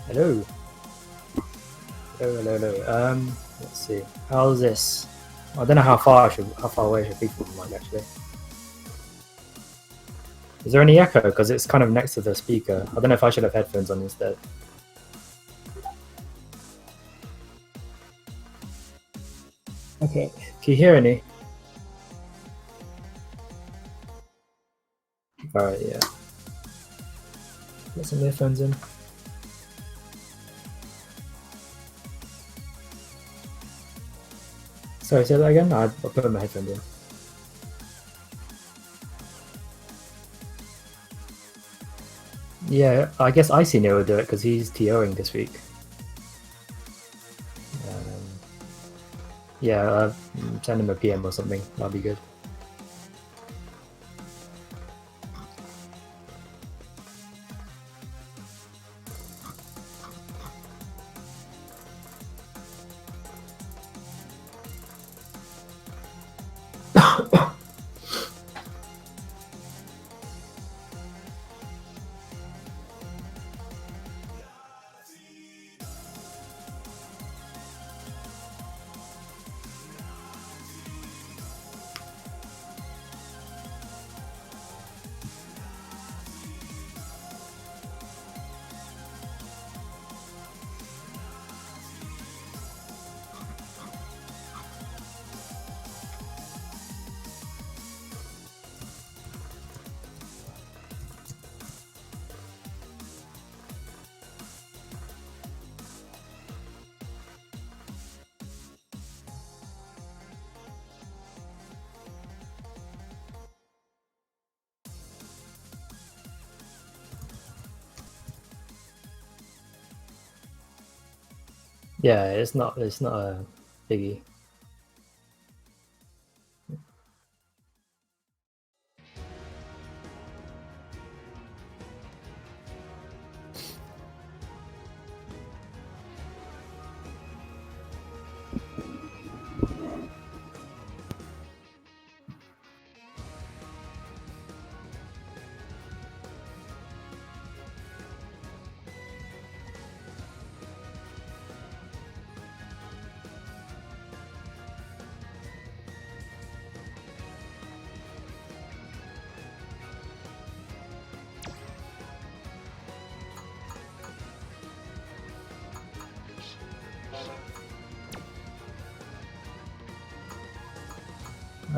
Hello. Hello. Let's see. How's this? I don't know how far away I should be from the mic actually. Is there any echo? Because it's kind of next to the speaker. I don't know if I should have headphones on instead. Okay. Can you hear any? Alright, yeah. Get some earphones in. Sorry, say that again? I'll put my headphones in. Yeah, I guess Icy will do it because he's TOing this week. Yeah, send him a PM or something. That'll be good. Yeah, it's not a biggie.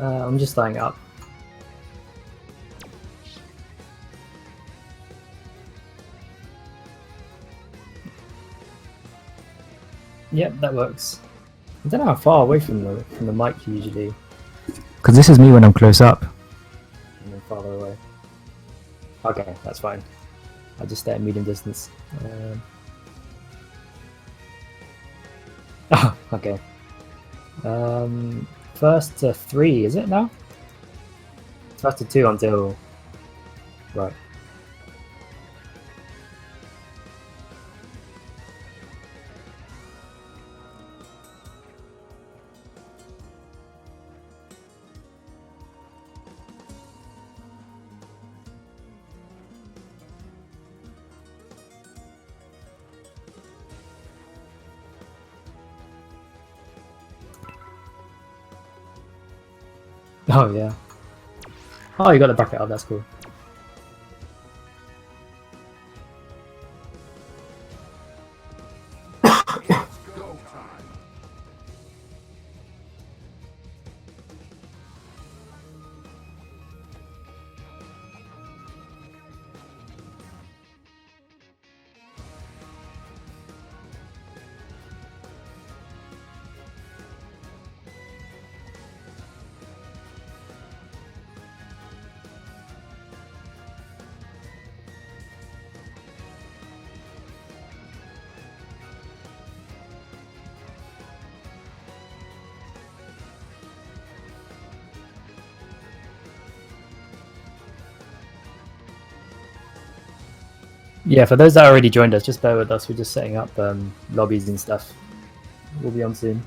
I'm just lining up. Yep, that works. I don't know how far away from the mic usually. Because this is me when I'm close up. And then farther away. Okay, that's fine. I'll just stay at medium distance. Oh, okay. First to 3, is it now? First to 2 until... Right. Oh, yeah. Oh, you got the bracket up, that's cool. Yeah, for those that already joined us, just bear with us. We're just setting up lobbies and stuff. We'll be on soon.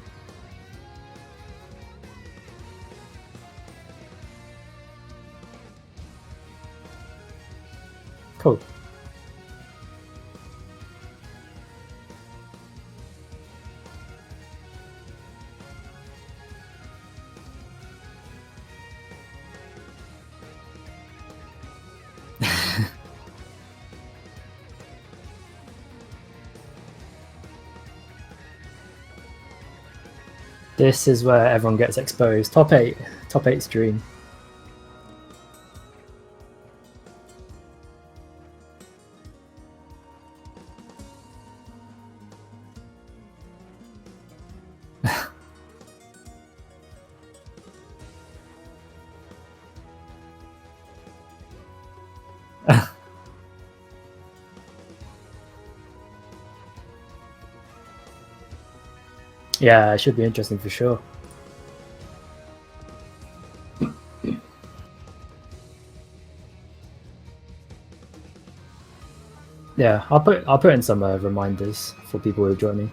Cool. This is where everyone gets exposed. Top 8 stream. Yeah, it should be interesting for sure. Yeah, I'll put in some reminders for people who are joining.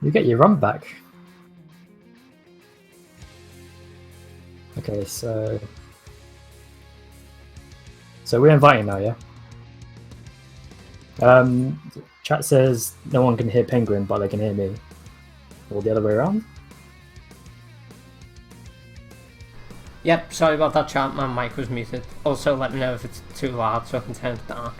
You get your run back. Okay, so we're inviting now, yeah? Chat says no one can hear Penguin, but they can hear me. Or the other way around? Yep, sorry about that, chat. My mic was muted. Also, let me know if it's too loud so I can turn it down.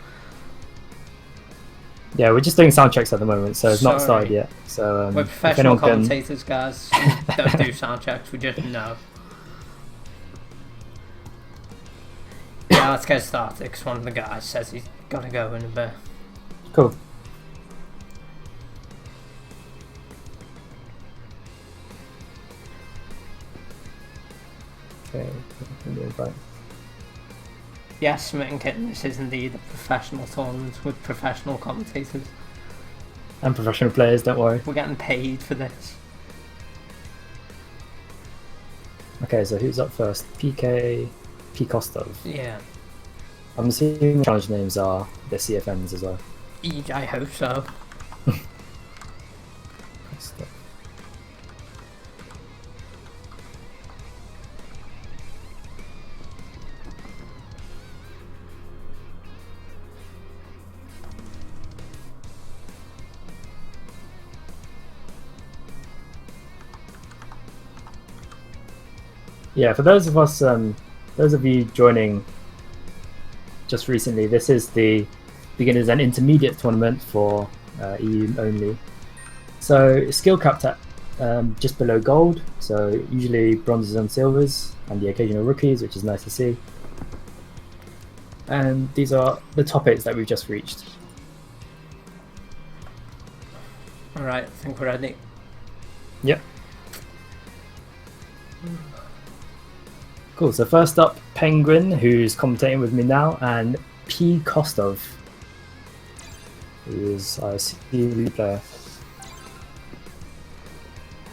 Yeah, we're just doing sound checks at the moment, so it's not started yet. So we're professional commentators, guys. We don't do sound checks, we just know. Yeah, let's get started, because one of the guys says he's got to go in a bit. Cool. Okay, right. Yes, Smitten Kitten, this is indeed a professional tournament with professional commentators. And professional players, don't worry. We're getting paid for this. Okay, so who's up first? PK, P. Kostov. Yeah. I'm assuming the challenge names are the CFMs as well. I hope so. Kostov. Yeah, for those of us, those of you joining just recently, this is the beginners and intermediate tournament for EU only. So skill capped at just below gold, so usually bronzes and silvers, and the occasional rookies, which is nice to see. And these are the top 8s that we've just reached. Alright, I think we're ready. Yep. Cool, so first up, Penguin, who's commentating with me now, and P. Kostov, who is, I assume, the player.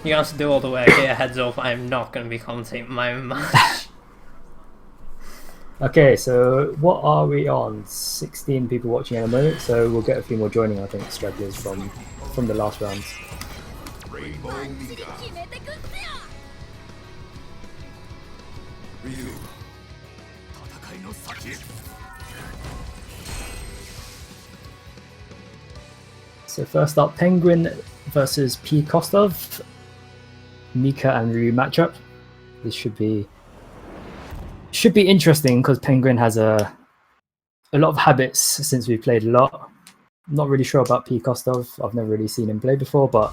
You have to do all the work here, heads up, I'm not going to be commentating my own match. Okay, so what are we on? 16 people watching at the moment, so we'll get a few more joining, I think, stragglers from the last rounds. So first up, Penguin versus P. Kostov. Mika and Ryu matchup. This should be interesting because Penguin has a lot of habits since we've played a lot. I'm not really sure about P. Kostov. I've never really seen him play before, but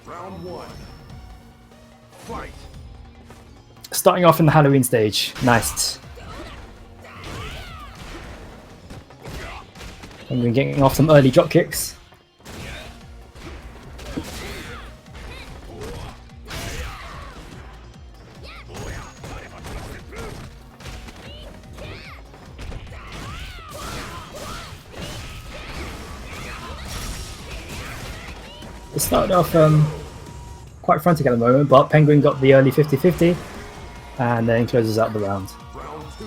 Round 1. Fight. Starting off in the Halloween stage. Nice. Penguin getting off some early drop kicks. It started off quite frantic at the moment, but Penguin got the early 50-50 and then closes out the round. Round 2.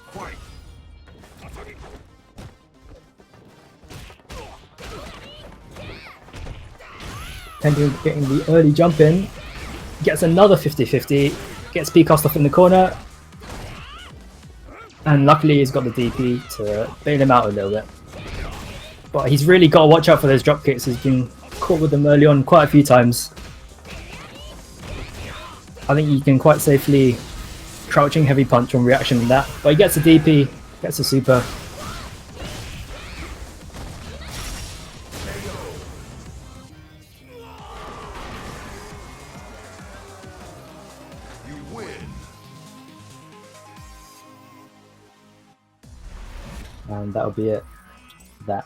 Fight. Penguin getting the early jump in, gets another 50-50, gets P. Kostov in the corner. And luckily he's got the DP to bail him out a little bit. But he's really got to watch out for those drop kicks. He's been caught with them early on quite a few times. I think he can quite safely crouching heavy punch on reaction to that. But he gets a DP, gets a super. You win. And that'll be it. That.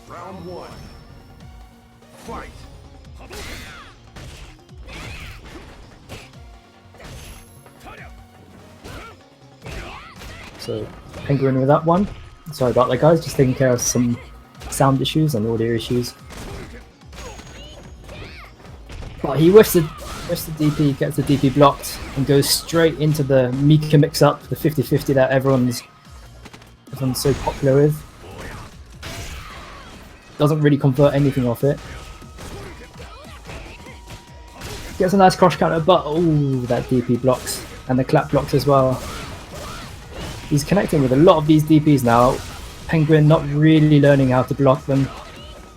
Round one. Fight. So Penguin with that one. Sorry about that, guys. Just taking care of some sound issues and audio issues. But he whiffs the DP, gets the DP blocked, and goes straight into the Mika mix-up, the 50-50 that everyone's so popular with. Doesn't really convert anything off it. Gets a nice cross counter, but oh, that DP blocks, and the clap blocks as well. He's connecting with a lot of these DPs now. Penguin not really learning how to block them.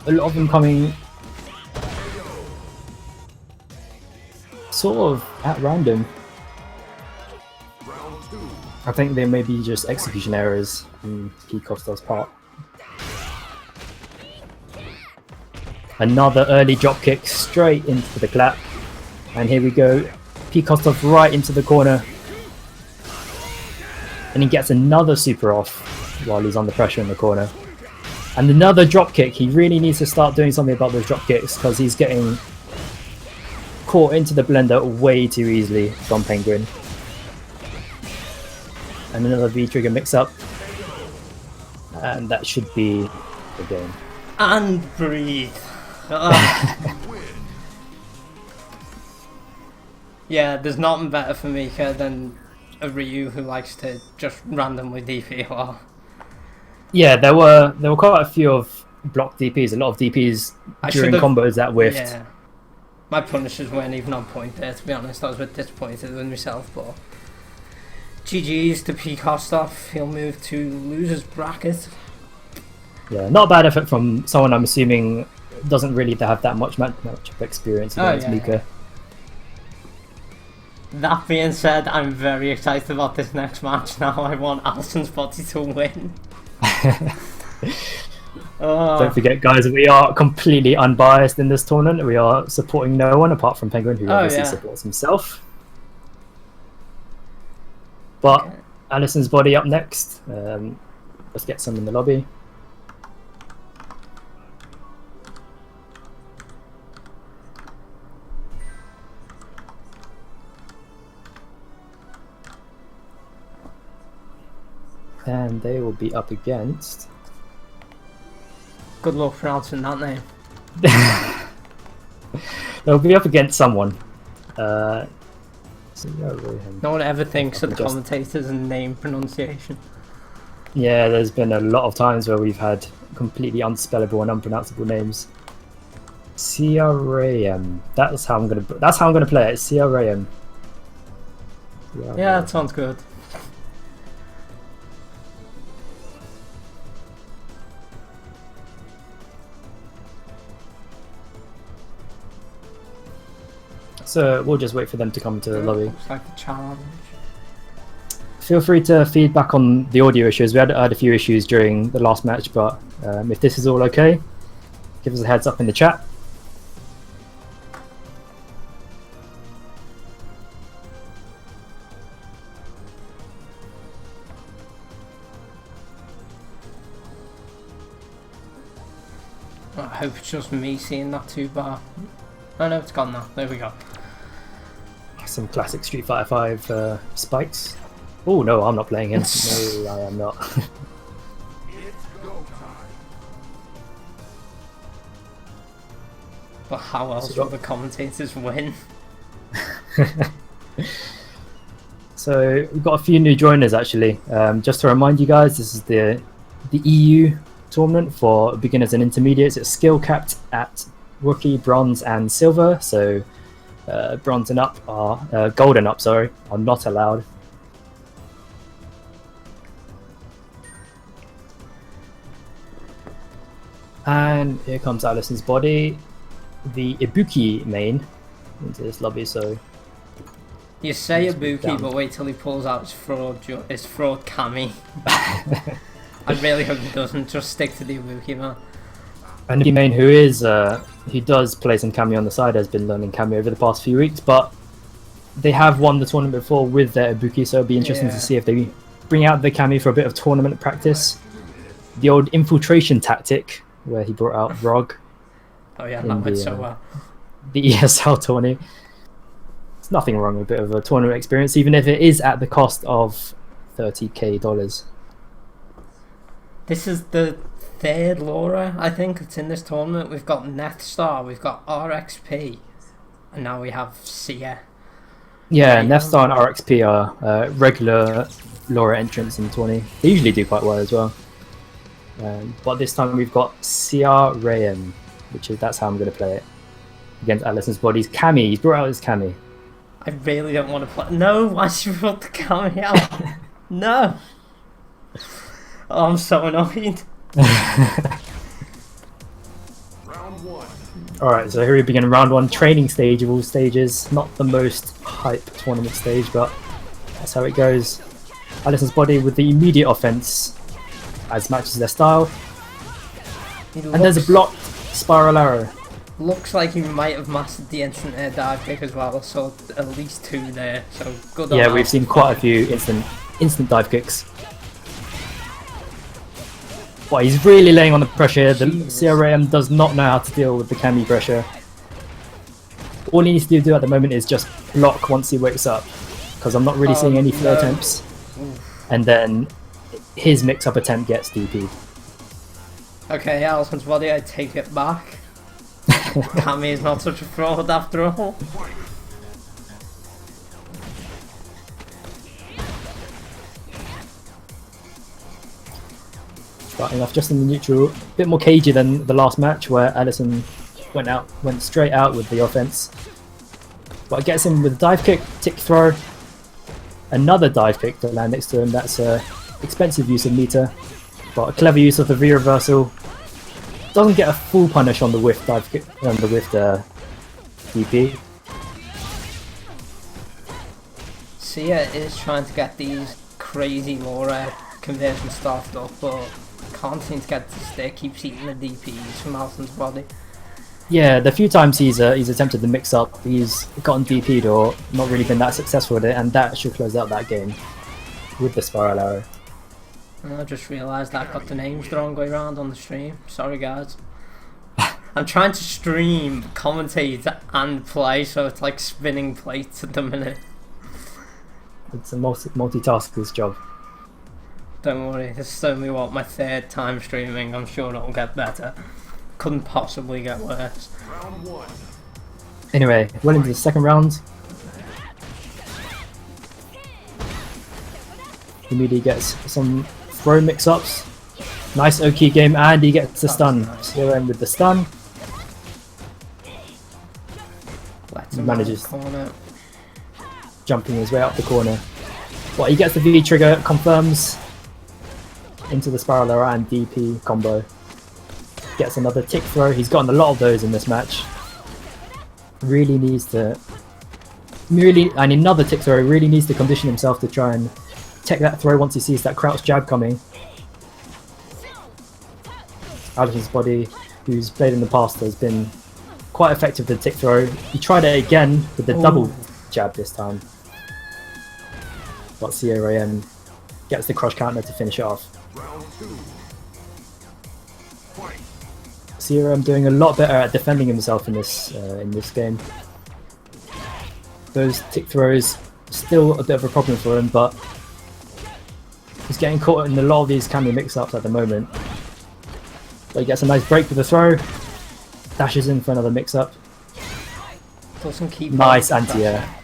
A lot of them coming sort of at random. Round two. I think they may be just execution errors on Kikostov's part. Another early drop kick straight into the clap. And here we go. Kikostov right into the corner. And he gets another super off while he's under pressure in the corner. And another drop kick. He really needs to start doing something about those drop kicks because he's getting caught into the blender way too easily from Penguin. And another V-trigger mix-up. And that should be the game. And breathe. Ugh. Yeah, there's nothing better for Mika than a Ryu who likes to just randomly DP well. Yeah, there were quite a few of block DPs, a lot of DPs during combos that whiffed. Yeah. My punishers weren't even on point there, to be honest. I was a bit disappointed with myself, but GG's to P. Kostov. He'll move to loser's bracket. Yeah, not a bad effort from someone I'm assuming doesn't really have that much matchup experience against Mika. That being said, I'm very excited about this next match now. I want Alison's body to win. Don't forget, guys, we are completely unbiased in this tournament. We are supporting no one apart from Penguin, who obviously supports himself. But Alison's body up next. Let's get some in the lobby. And they will be up against... Good luck pronouncing that name. They'll be up against someone. No one ever thinks of the commentators and name pronunciation. Yeah, there's been a lot of times where we've had completely unspellable and unpronounceable names. CRAM. That's how I'm gonna play it. CRAM. Yeah, that sounds good. So we'll just wait for them to come to the lobby. Looks like a challenge. Feel free to feedback on the audio issues. We had a few issues during the last match, but if this is all okay, give us a heads up in the chat. I hope it's just me seeing that too bar. Oh no, it's gone now. There we go. Some classic Street Fighter 5 spikes. Oh no, I'm not playing him. No, I am not. It's go time. But how else will the commentators win? So we've got a few new joiners actually. Just to remind you guys, this is the EU tournament for beginners and intermediates. It's skill capped at rookie, bronze, and silver. So bronze and up are gold and up, sorry, are not allowed. And here comes Alison's body, the Ibuki main into this lobby. So You say Let's move Ibuki, down. but wait till he pulls out his fraud Kami. I really hope he doesn't. Just stick to the Ibuki, man. and the main who is he does play some Kami on the side, has been learning Kami over the past few weeks, but they have won the tournament before with their Ibuki, so it'll be interesting Yeah. to see if they bring out the Kami for a bit of tournament practice. The old infiltration tactic where he brought out Rog, Oh yeah, In that went the, so well. the ESL tourney. There's nothing wrong with a bit of a tournament experience, even if it is at the cost of $30K. This is the third Laura, I think, that's in this tournament. We've got Nethstar, we've got RXP, and now we have Sia. Yeah, Yeah. Nefstar and RXP are regular Laura entrants in the tourney. They usually do quite well as well. But this time we've got CRAM, that's how I'm going to play it. Against Alison's body's Kami. He's brought out his Kami. I really don't want to play. No, why should you put the Kami out? No! Oh, I'm so annoyed. Round one. Alright, so here we begin round one, training stage of all stages. Not the most hype tournament stage, but that's how it goes. Alison's body with the immediate offense as matches their style. And there's a blocked spiral arrow. Looks like he might have mastered the instant air dive kick as well. I saw at least 2 there, so good on Yeah, that. we've seen quite a few instant dive kicks. But he's really laying on the pressure. The Jesus. CRAM does not know how to deal with the Kami pressure. All he needs to do at the moment is just block once he wakes up, because I'm not really seeing any flow no. attempts. And then his mix-up attempt gets DP'd. Okay, Alison's body, I take it back. Kami is not such a fraud after all. Starting off just in the neutral, a bit more cagey than the last match where Alison went straight out with the offense. But it gets him with a dive kick, tick throw, another dive kick to land next to him. That's a expensive use of meter, but a clever use of the V reversal. Doesn't get a full punish on the whiff dive kick, on the whiff DP. Sia is trying to get these crazy Laura conversion started up, but can't seem to get it to stick. Keeps eating the DPs from Alison's body. Yeah, the few times he's attempted the mix up, he's gotten DP'd or not really been that successful with it, and that should close out that game with the spiral arrow. And I just realised that I got the names the wrong way around on the stream. Sorry, guys. I'm trying to stream, commentate, and play, so it's like spinning plates at the minute. It's a multitasker's job. Don't worry, this is only my 3rd time streaming. I'm sure it'll get better. Couldn't possibly get worse. Round one. Anyway, well into the second round. Immediately gets some throw mix-ups. Nice Oki game, and he gets the stun. CRM with the stun. Let's him Manages. out of the corner. Jumping his way up the corner. But he gets the V trigger, confirms into the spiral arrow and DP combo. Gets another tick throw. He's gotten a lot of those in this match. Really needs to... and another tick throw. Really needs to condition himself to try and take that throw once he sees that crouch jab coming. Alison's body, who's played in the past, has been quite effective with the tick throw. He tried it again with the double jab this time. But CRAM gets the crush counter to finish it off. Round two. Fight. CRM doing a lot better at defending himself in this game. Those tick throws still a bit of a problem for him, but he's getting caught in a lot of these Kami mix-ups at the moment. But he gets a nice break with the throw, dashes in for another mix-up. Doesn't keep Nice up. anti-air.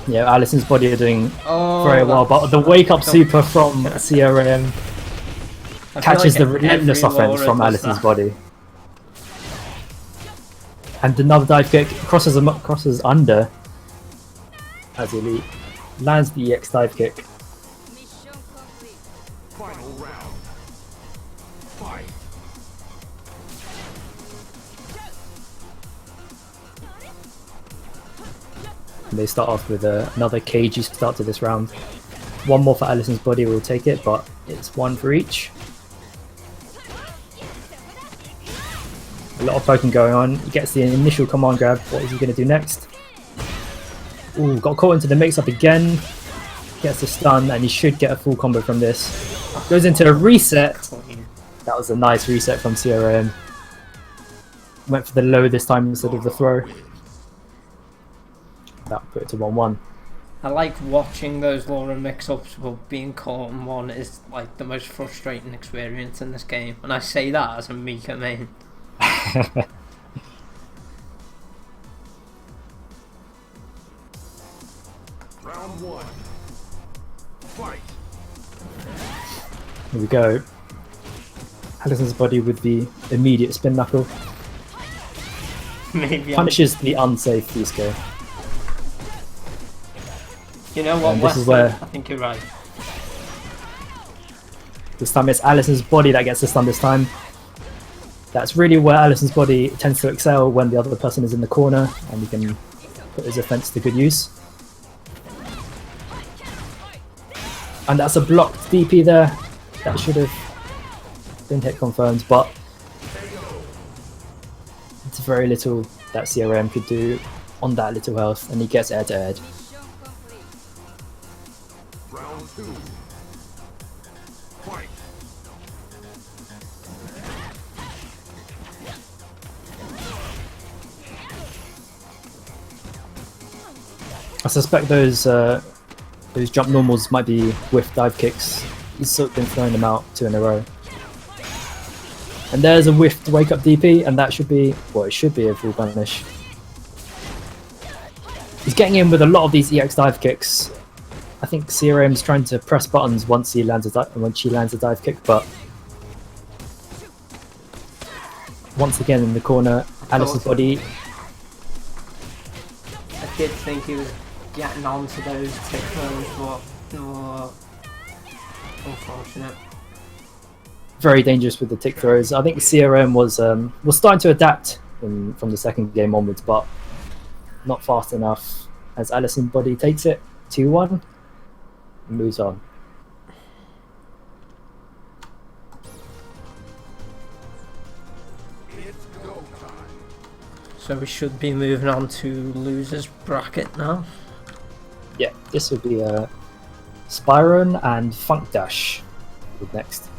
Yeah, Alison's body are doing Oh, very well, but the wake up super from CRM I feel catches like the relentless every offense Laura from does Alison's that. body. And another dive kick crosses under as Elite lands the EX dive kick. Mission complete. Final round. Fight. And they start off with another cagey start to this round. One more for Alison's body will take it, but it's one for each. A lot of poking going on. He gets the initial command grab. What is he going to do next? Ooh, got caught into the mix-up again. Gets the stun, and he should get a full combo from this. Goes into a reset. Clean. That was a nice reset from CRM. Went for the low this time instead of the throw. That put it to 1-1. I like watching those Laura mix-ups, but being caught in one is like the most frustrating experience in this game. And I say that as a Mika main. Round one. Fight. Here we go. Alison's body with the immediate spin knuckle. Maybe Punishes the unsafe Fusco. You know what, And this is Wesley? where- I think you're right. This time it's Alison's body that gets the stun this time. That's really where Alison's body tends to excel, when the other person is in the corner and he can put his offense to good use. And that's a blocked DP there. That should have been hit confirmed, but it's very little that CRM could do on that little health, and he gets air to head. Mission complete. Round two. Fight. I suspect those jump normals might be whiff dive kicks. He's sort of been throwing them out 2 in a row. And there's a whiffed wake up DP, and that should be, well, it should be a full punish. He's getting in with a lot of these EX dive kicks. I think CRM's trying to press buttons once she lands a dive kick, but once again in the corner, Alison's body. I did think he was getting onto those tick throws, but no, unfortunate. Very dangerous with the tick throws. I think CRM was starting to adapt from the second game onwards, but not fast enough. As Alison body takes it 2-1, and moves on. It's go time. So we should be moving on to losers bracket now. Yeah, this would be Spyron and Funk Dash would next.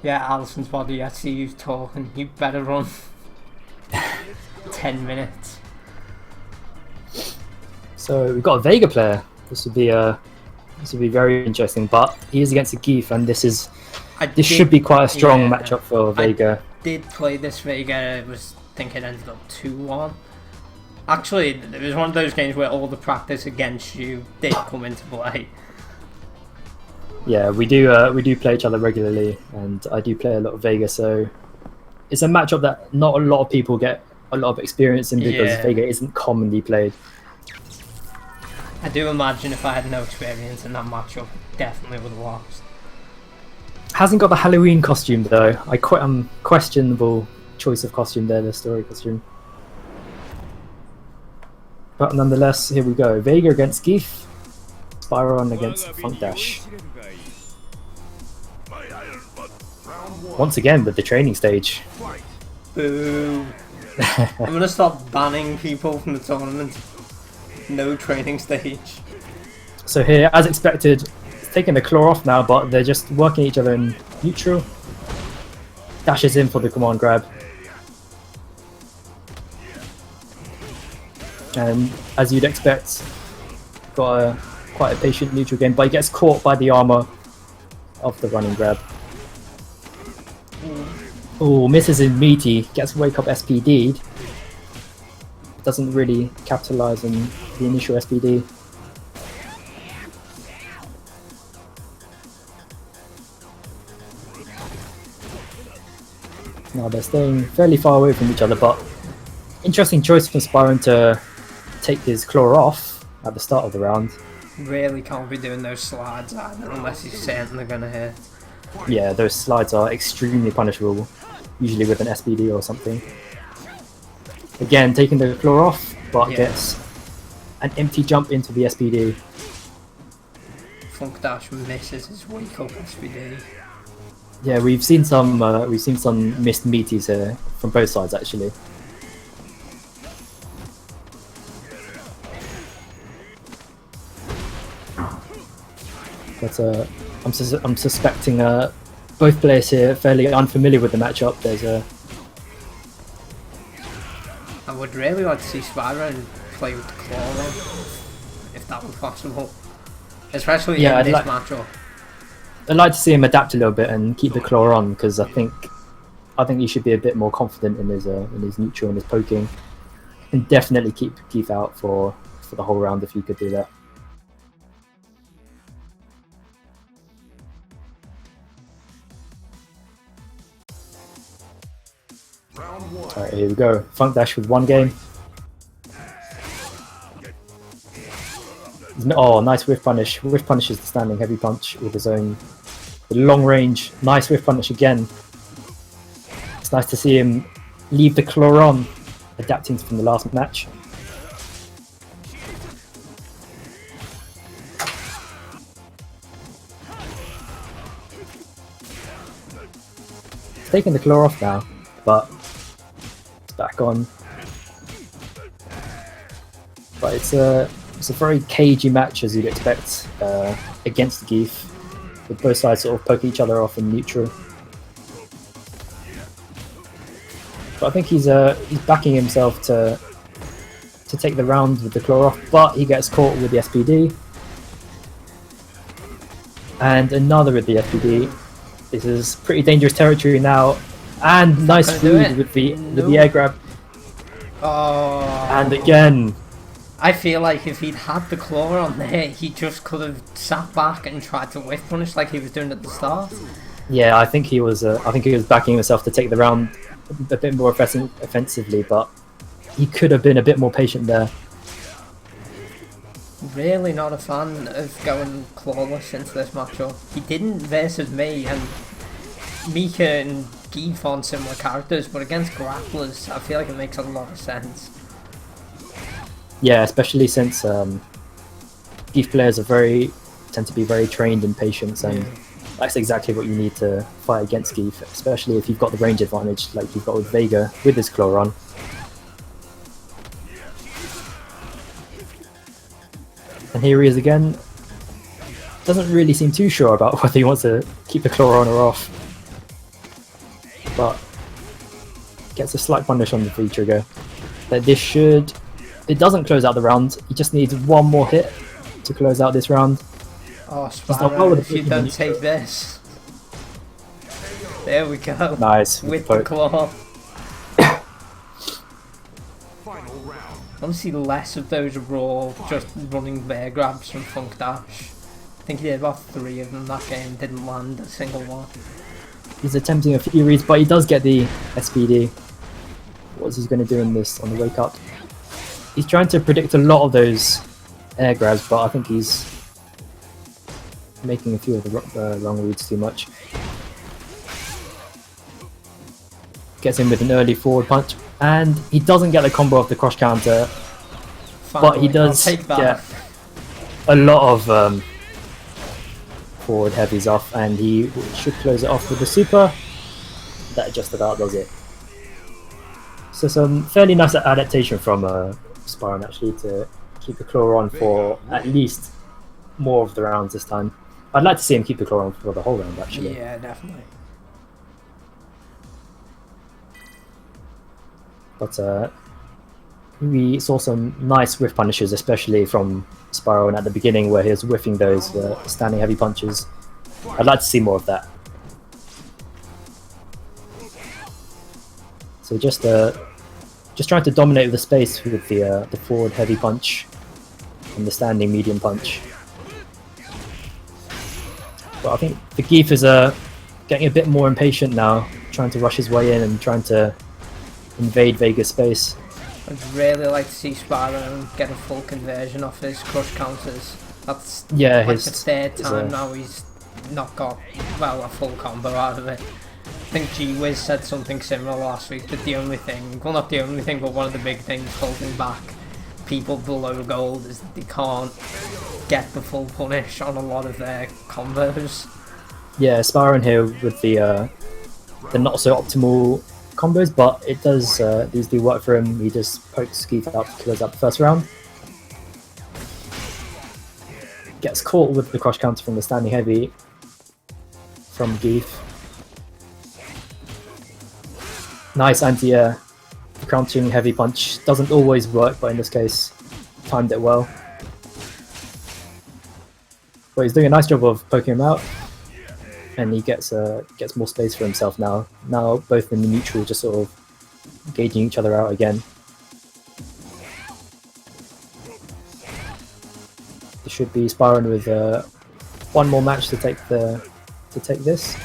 Yeah, Alison's body, I see you talking. You better run 10 minutes. So we've got a Vega player. This would be very interesting, but he is against a Geef, and this should be quite a strong matchup for Vega. I did play this Vega. I think it ended up 2-1. Actually, it was one of those games where all the practice against you did come into play. Yeah, we do play each other regularly, and I do play a lot of Vega, so it's a matchup that not a lot of people get a lot of experience in, because Yeah. Vega isn't commonly played. I do imagine if I had no experience in that matchup, definitely would have lost. Hasn't got the Halloween costume though. Questionable choice of costume there, the story costume. But nonetheless, here we go. Vega against Geef. Spyro against Funk Dash. Round 1. Once again with the training stage. Fight. Boo. I'm gonna start banning people from the tournament. No training stage. So here, as expected, it's taking the claw off now, but they're just working each other in neutral. Dashes in for the command grab. And as you'd expect, got quite a patient neutral game, but he gets caught by the armor of the running grab. Oh, misses in meaty, gets wake up SPD'd. Doesn't really capitalize on the initial SPD. Now they're staying fairly far away from each other, but interesting choice from Spyron to take his claw off at the start of the round. Really can't be doing those slides either unless he's certain they're gonna hit. Yeah, those slides are extremely punishable, usually with an SPD or something. Again, taking the claw off, but Yeah. gets an empty jump into the SPD. Funk Dash misses his wake up SPD. Yeah, we've seen some missed meaties here from both sides actually. But I'm suspecting both players here fairly unfamiliar with the matchup. There's a I would really like to see Spyro play with the claw on, if that were possible. Especially Yeah, in I'd this like- matchup. I'd like to see him adapt a little bit and keep the claw on because I think he should be a bit more confident in his neutral and his poking, and definitely keep Keith out for the whole round if he could do that. Round 1. Alright, here we go. Funk Dash with one game. Oh, nice whiff punish. Whiff punishes the standing heavy punch with his own long range. Nice whiff punish again. It's nice to see him leave the claw on, adapting from the last match. He's taking the claw off now, but it's back on. But it's a very cagey match as you'd expect against Geef, with both sides sort of poking each other off in neutral. But I think he's backing himself to take the round with the claw off, but he gets caught with the SPD. And another with the SPD. This is pretty dangerous territory now. And nice gonna do food it. with the No. air grab. Oh. And again, I feel like if he'd had the claw on there, he just could have sat back and tried to whiff punish like he was doing at the start. yeah, I think he was backing himself to take the round a bit more offensively, but he could have been a bit more patient there. Really not a fan of going clawless into this matchup. He didn't versus me, and Mika and Geef on similar characters, but against grapplers, I feel like it makes a lot of sense. Yeah, especially since Geef players tend to be very trained in patience, and that's exactly what you need to fight against Geef, especially if you've got the range advantage like you've got with Vega with his claw on. And here he is again. Doesn't really seem too sure about whether he wants to keep the claw on or off. But gets a slight punish on the V trigger. But it doesn't close out the round. He just needs one more hit to close out this round. Oh, not well Spyro, with if the you poking don't neutral. take this. There we go. Nice. With the poke. claw. Final round. I want to see less of those raw, just running bear grabs from Funk Dash. I think he did about 3 of them that game, didn't land a single one. He's attempting a few reads, but he does get the SPD. What's he going to do in this on the wake up? He's trying to predict a lot of those air grabs, but I think he's making a few of the long reads too much. Gets in with an early forward punch, and he doesn't get the combo of the cross counter, but he Finally, does I'll take that. get a lot of forward heavies off, and he should close it off with the super. That just about does it. So some fairly nice adaptation from Sparren actually to keep the claw on for at least more of the rounds this time. I'd like to see him keep the claw on for the whole round actually. Yeah, definitely. But we saw some nice whiff punishes, especially from Sparrow at the beginning where he was whiffing those standing heavy punches. I'd like to see more of that. So just trying to dominate the space with the forward heavy punch and the standing medium punch. But I think the Geef is getting a bit more impatient now, trying to rush his way in and trying to invade Vega's space. I'd really like to see Sparrow get a full conversion off his crush counters. That's Yeah, like the third time now he's not got, well, a full combo out of it. I think G-Wiz said something similar last week, that the only thing, well not the only thing, but one of the big things holding back people below gold is that they can't get the full punish on a lot of their combos. Yeah, Sparrow here with the not so optimal combos, but it does these do work for him. He just pokes Geef out to close out the first round. Gets caught with the crush counter from the standing heavy from Geef. Nice anti-air crouching heavy punch. Doesn't always work, but in this case, timed it well. But he's doing a nice job of poking him out, and he gets more space for himself now. Now both in the neutral, just sort of gauging each other out again. There should be sparring with one more match to take this.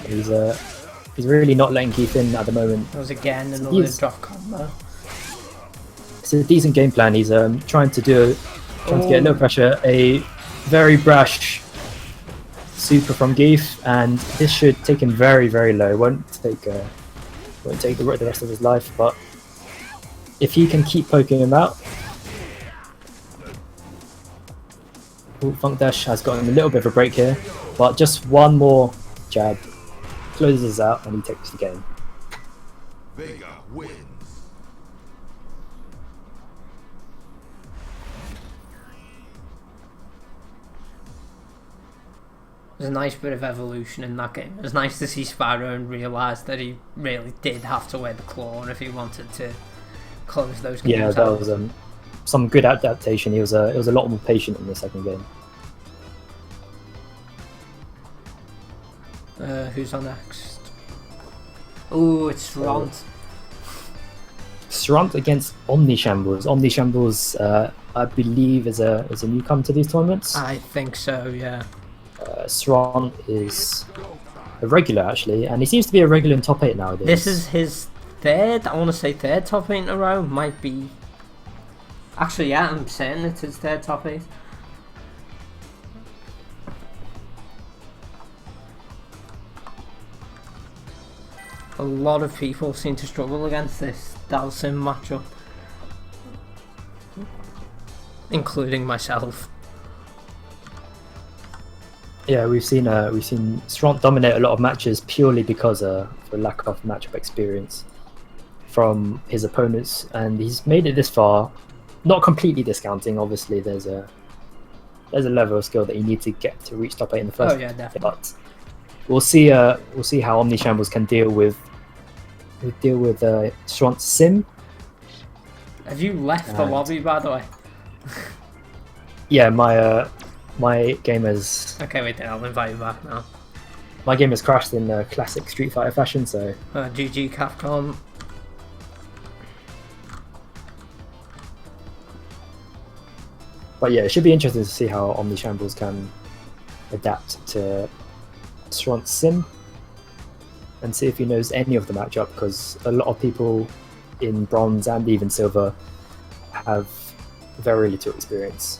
He's really not letting Geef in at the moment. That was again another drop combo. It's a decent game plan. He's trying to get a little pressure, a very brash super from Geef, and this should take him very, very low. Won't take the rest of his life, but if he can keep poking him out. Ooh, Funk Dash has gotten a little bit of a break here, but just one more jab closes out and he takes the game. Vega wins. There's a nice bit of evolution in that game. It was nice to see Sparrow and realise that he really did have to wear the claw if he wanted to close those games Yeah, that out. was some good adaptation. He was a lot more patient in the second game. Who's on next? Oh, it's Sront. Sront against Omnishambles. Omnishambles, I believe, is a newcomer to these tournaments. I think so, yeah. Sront is a regular actually, and he seems to be a regular in top 8 nowadays. This is his third, I want to say third top 8 in a row. Might be. Actually, yeah, I'm saying it's his third top 8. A lot of people seem to struggle against this Dalsim matchup, including myself. Yeah, we've seen Sront dominate a lot of matches purely because of a lack of matchup experience from his opponents, and he's made it this far. Not completely discounting, obviously. There's a level of skill that you need to get to reach top 8 in the first. Oh yeah, definitely. But we'll see how Omnishambles can deal with Srant's sim. Have you left the lobby, by the way? Yeah, my game has Okay, wait there, I'll invite you back now. my game has crashed in classic Street Fighter fashion. So GG Capcom. but yeah, it should be interesting to see how Omnishambles can adapt to Srant's sim and see if he knows any of the matchup, because a lot of people in bronze and even silver have very little experience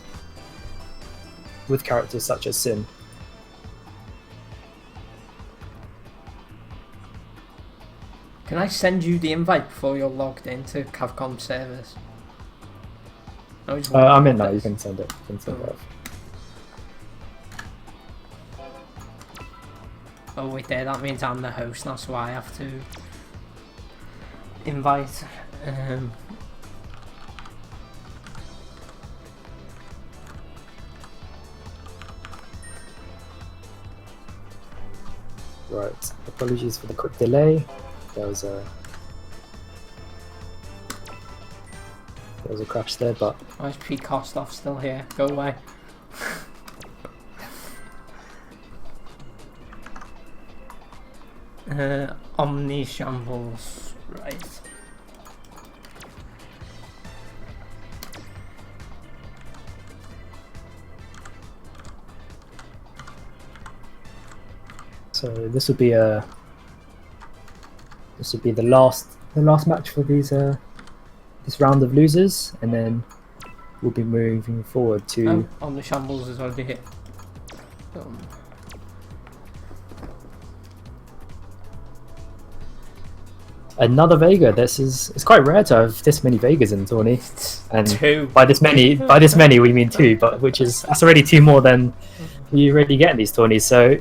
with characters such as Sim. Can I send you the invite before you're logged into Capcom servers? I'm in now. You can send it. You can send it off. Oh wait, there. That means I'm the host. That's why I have to invite. Right. Apologies for the quick delay. There was a crash there, but Why is Pete Kostov still here? Go away. Omni Shambles, right. so this would be the last match for these this round of losers, and then we'll be moving forward to. Omni Shambles is already hit. Another Vega. It's quite rare to have this many Vegas in the tourney, and 2. by this many we mean 2, but that's already 2 more than you already get in these tourneys. So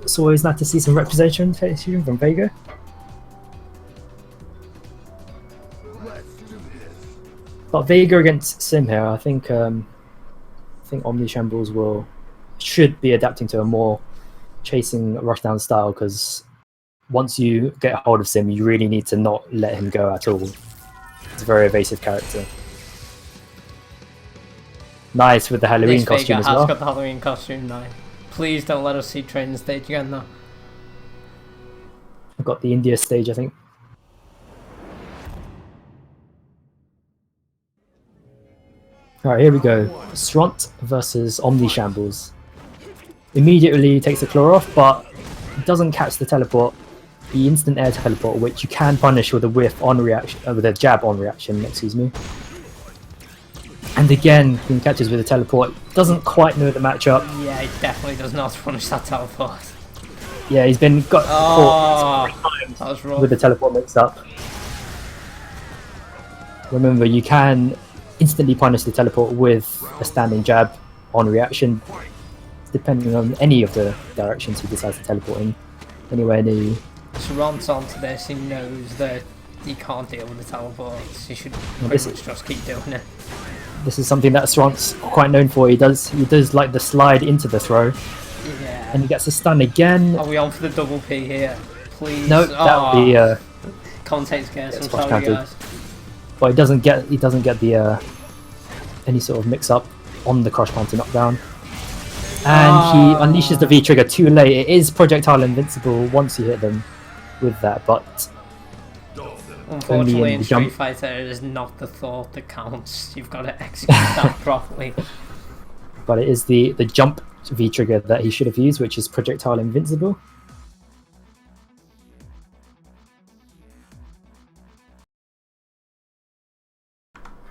it's always nice to see some representation from Vega. But Vega against Sim here, I think Omni Shambles should be adapting to a more chasing rushdown style, because once you get a hold of Sim, you really need to not let him go at all. It's a very evasive character. Nice with the Halloween costume as well. Has got the Halloween costume now. Please don't let us see training stage again though. I've got the India stage, I think. Alright, here we go. Sront versus Omni Shambles. Immediately takes the claw off, but doesn't catch the teleport, the instant air teleport, which you can punish with a whiff on reaction, with a jab on reaction, excuse me. And again, he catches with a teleport. Doesn't quite know the matchup. Yeah, he definitely does not punish that teleport. Yeah, he's been got caught with the teleport mixed up. Remember, you can instantly punish the teleport with a standing jab on reaction, depending on any of the directions he decides to teleport in. Anywhere near. Srant's onto this, he knows that he can't deal with the teleports. He should pretty much just keep doing it. This is something that Srant's quite known for. He does like the slide into the throw. Yeah. And he gets a stun again. Are we on for the double P here? Please. No, that would be commentator's guess. I'm squash sorry, counted. guys. But he doesn't get the any sort of mix up on the crush counter knockdown. And he unleashes the V trigger too late. It is projectile invincible once you hit them with that, but unfortunately in Street Fighter it is not the thought that counts. You've got to execute that properly. But it is the jump V trigger that he should have used, which is projectile invincible.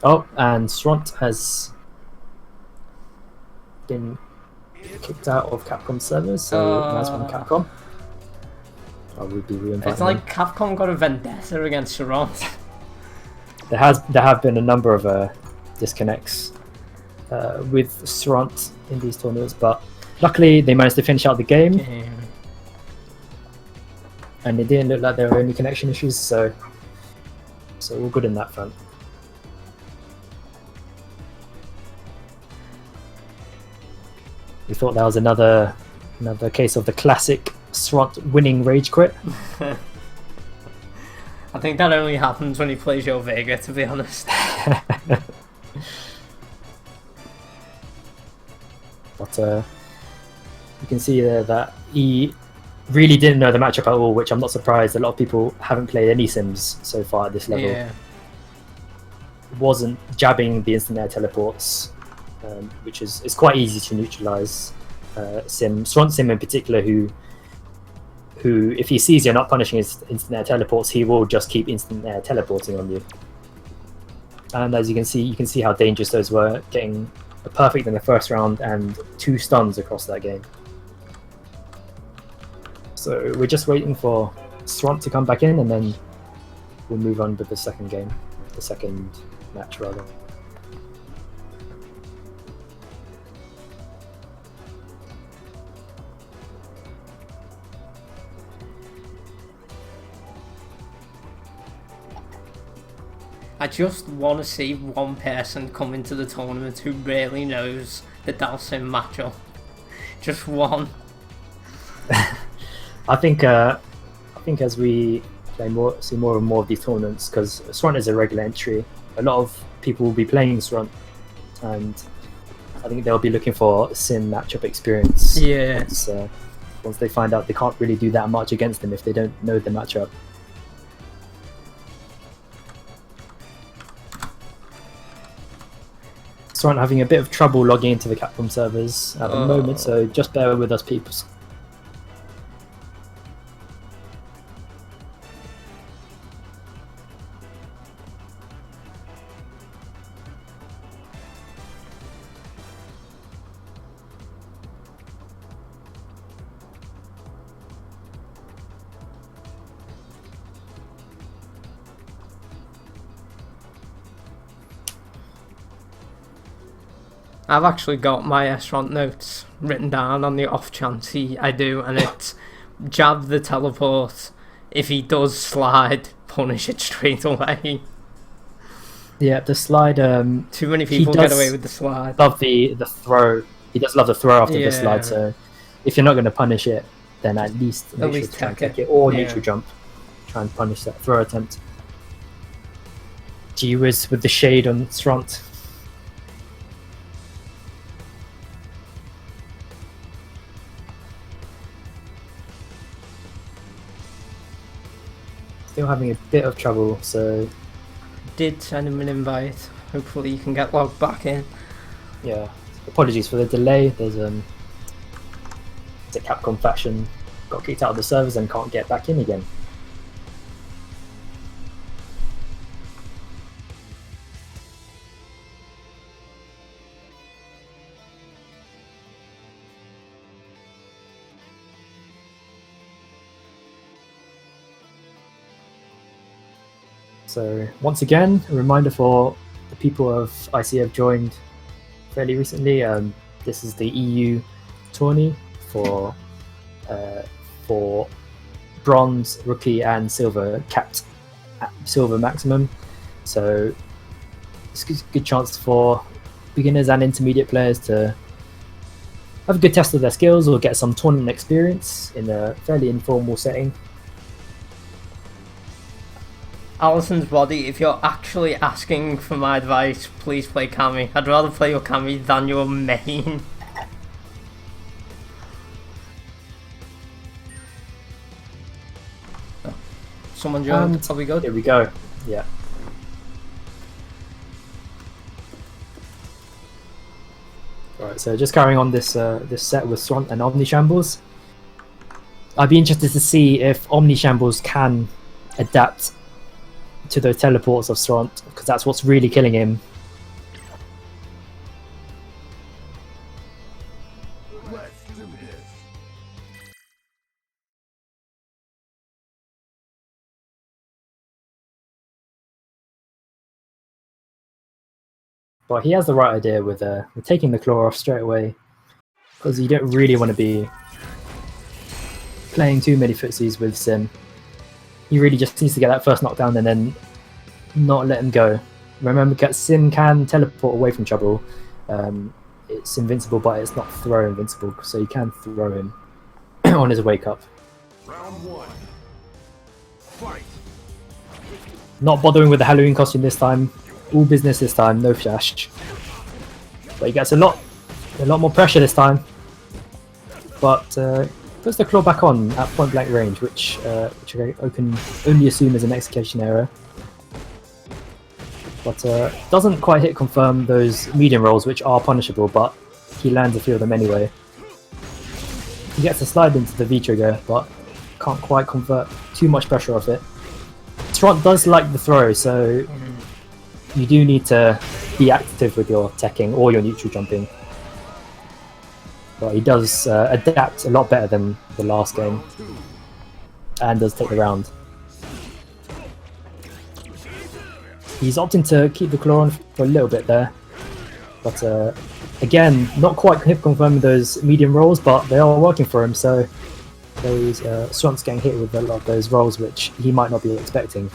Oh, and Srant has been kicked out of Capcom servers, so nice one, Capcom. I would be It's like Capcom got a vendetta against Srant. There have been a number of disconnects with Srant in these tournaments, but luckily they managed to finish out the game, and it didn't look like there were any connection issues, so all good in that front. We thought that was another case of the classic Srant winning rage quit. I think that only happens when he plays your Vega, to be honest. But you can see there that he really didn't know the matchup at all, which I'm not surprised. A lot of people haven't played any Sims so far at this level. Yeah. Wasn't jabbing the instant air teleports, which is quite easy to neutralize. Srant Sim in particular, who if he sees you're not punishing his instant air teleports, he will just keep instant air teleporting on you. And as you can see how dangerous those were, getting a perfect in the first round and 2 stuns across that game. So we're just waiting for Sront to come back in, and then we'll move on with the second game, the second match rather. I just want to see one person come into the tournament who really knows the Dalsim matchup. Just one. I think as we see more and more of these tournaments, because Sront is a regular entry, a lot of people will be playing Sront, and I think they'll be looking for sim matchup experience. Yeah. Once they find out they can't really do that much against them if they don't know the matchup. Sront having a bit of trouble logging into the Capcom servers at the moment, so just bear with us, peeps. I've actually got my Sront notes written down on the off chance I do, and it's jab the teleport. If he does slide, punish it straight away. Yeah, the slide. Too many people get away with the slide. Love the throw. He does love the throw after the slide. So if you're not going to punish it, then at least make sure to try and take it, or neutral jump. Try and punish that throw attempt. Gee whiz with the shade on Sront. Still having a bit of trouble, so did send him an invite. Hopefully you can get logged back in. Yeah, apologies for the delay. There's a Capcom faction got kicked out of the servers and can't get back in again. So once again, a reminder for the people of ICF joined fairly recently. This is the EU tourney for bronze, rookie, and silver, capped at silver maximum. So it's a good chance for beginners and intermediate players to have a good test of their skills or get some tournament experience in a fairly informal setting. Alison's body, if you're actually asking for my advice, please play Cammy. I'd rather play your Cammy than your main. Oh, someone joined. Are we good? Here we go. Yeah. Alright, so just carrying on this this set with Sront and Omni Shambles. I'd be interested to see if Omni Shambles can adapt to the teleports of Sront, because that's what's really killing him. Let's do this. But he has the right idea with taking the claw off straight away, because you don't really want to be playing too many footsies with Sim. He really just needs to get that first knockdown and then not let him go. Remember, Sim can teleport away from trouble. It's invincible, but it's not throw invincible, so you can throw him on his wake up. Round one. Fight. Not bothering with the Halloween costume this time. All business this time, no flash. But he gets a lot more pressure this time. But puts the claw back on at point blank range, which I can only assume is an execution error. But doesn't quite hit confirm those medium rolls, which are punishable, but he lands a few of them anyway. He gets a slide into the V trigger, but can't quite convert too much pressure off it. Sront does like the throw, so you do need to be active with your teching or your neutral jumping. But he does adapt a lot better than the last game. and does take the round. He's opting to keep the claw on for a little bit there, but again, not quite confirming those medium rolls, but they are working for him, so those Swant's getting hit with a lot of those rolls which he might not be expecting.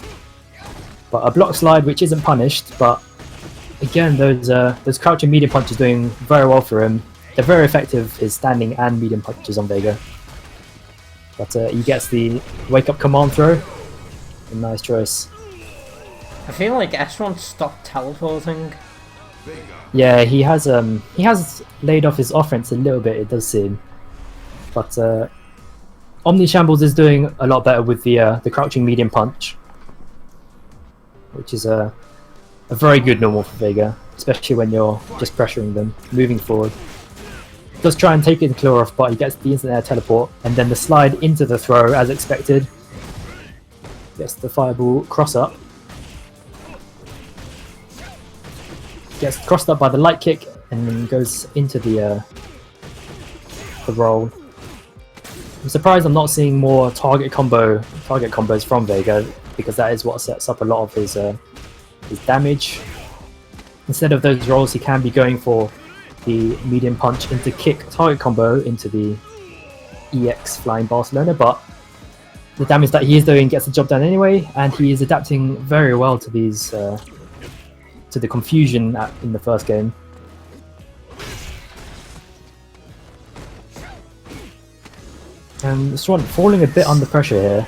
But a block slide which isn't punished, but again, those crouching medium punches doing very well for him. They're very effective, his standing and medium punches on Vega. But he gets the wake up command throw. A nice choice. I feel like S1 stopped teleporting. Yeah, he has laid off his offense a little bit, it does seem. But Omni Shambles is doing a lot better with the crouching medium punch, which is a very good normal for Vega, especially when you're just pressuring them, moving forward. Does try and take the claw off, but he gets the instant air teleport, and then the slide into the throw as expected. Gets the fireball cross up. Gets crossed up by the light kick, and then goes into the roll. I'm surprised I'm not seeing more target combos from Vega, because that is what sets up a lot of his damage. Instead of those rolls, he can be going for the medium punch into kick target combo into the EX Flying Barcelona, but the damage that he is doing gets the job done anyway, and he is adapting very well to these to the confusion in the first game. And Swan falling a bit under pressure here.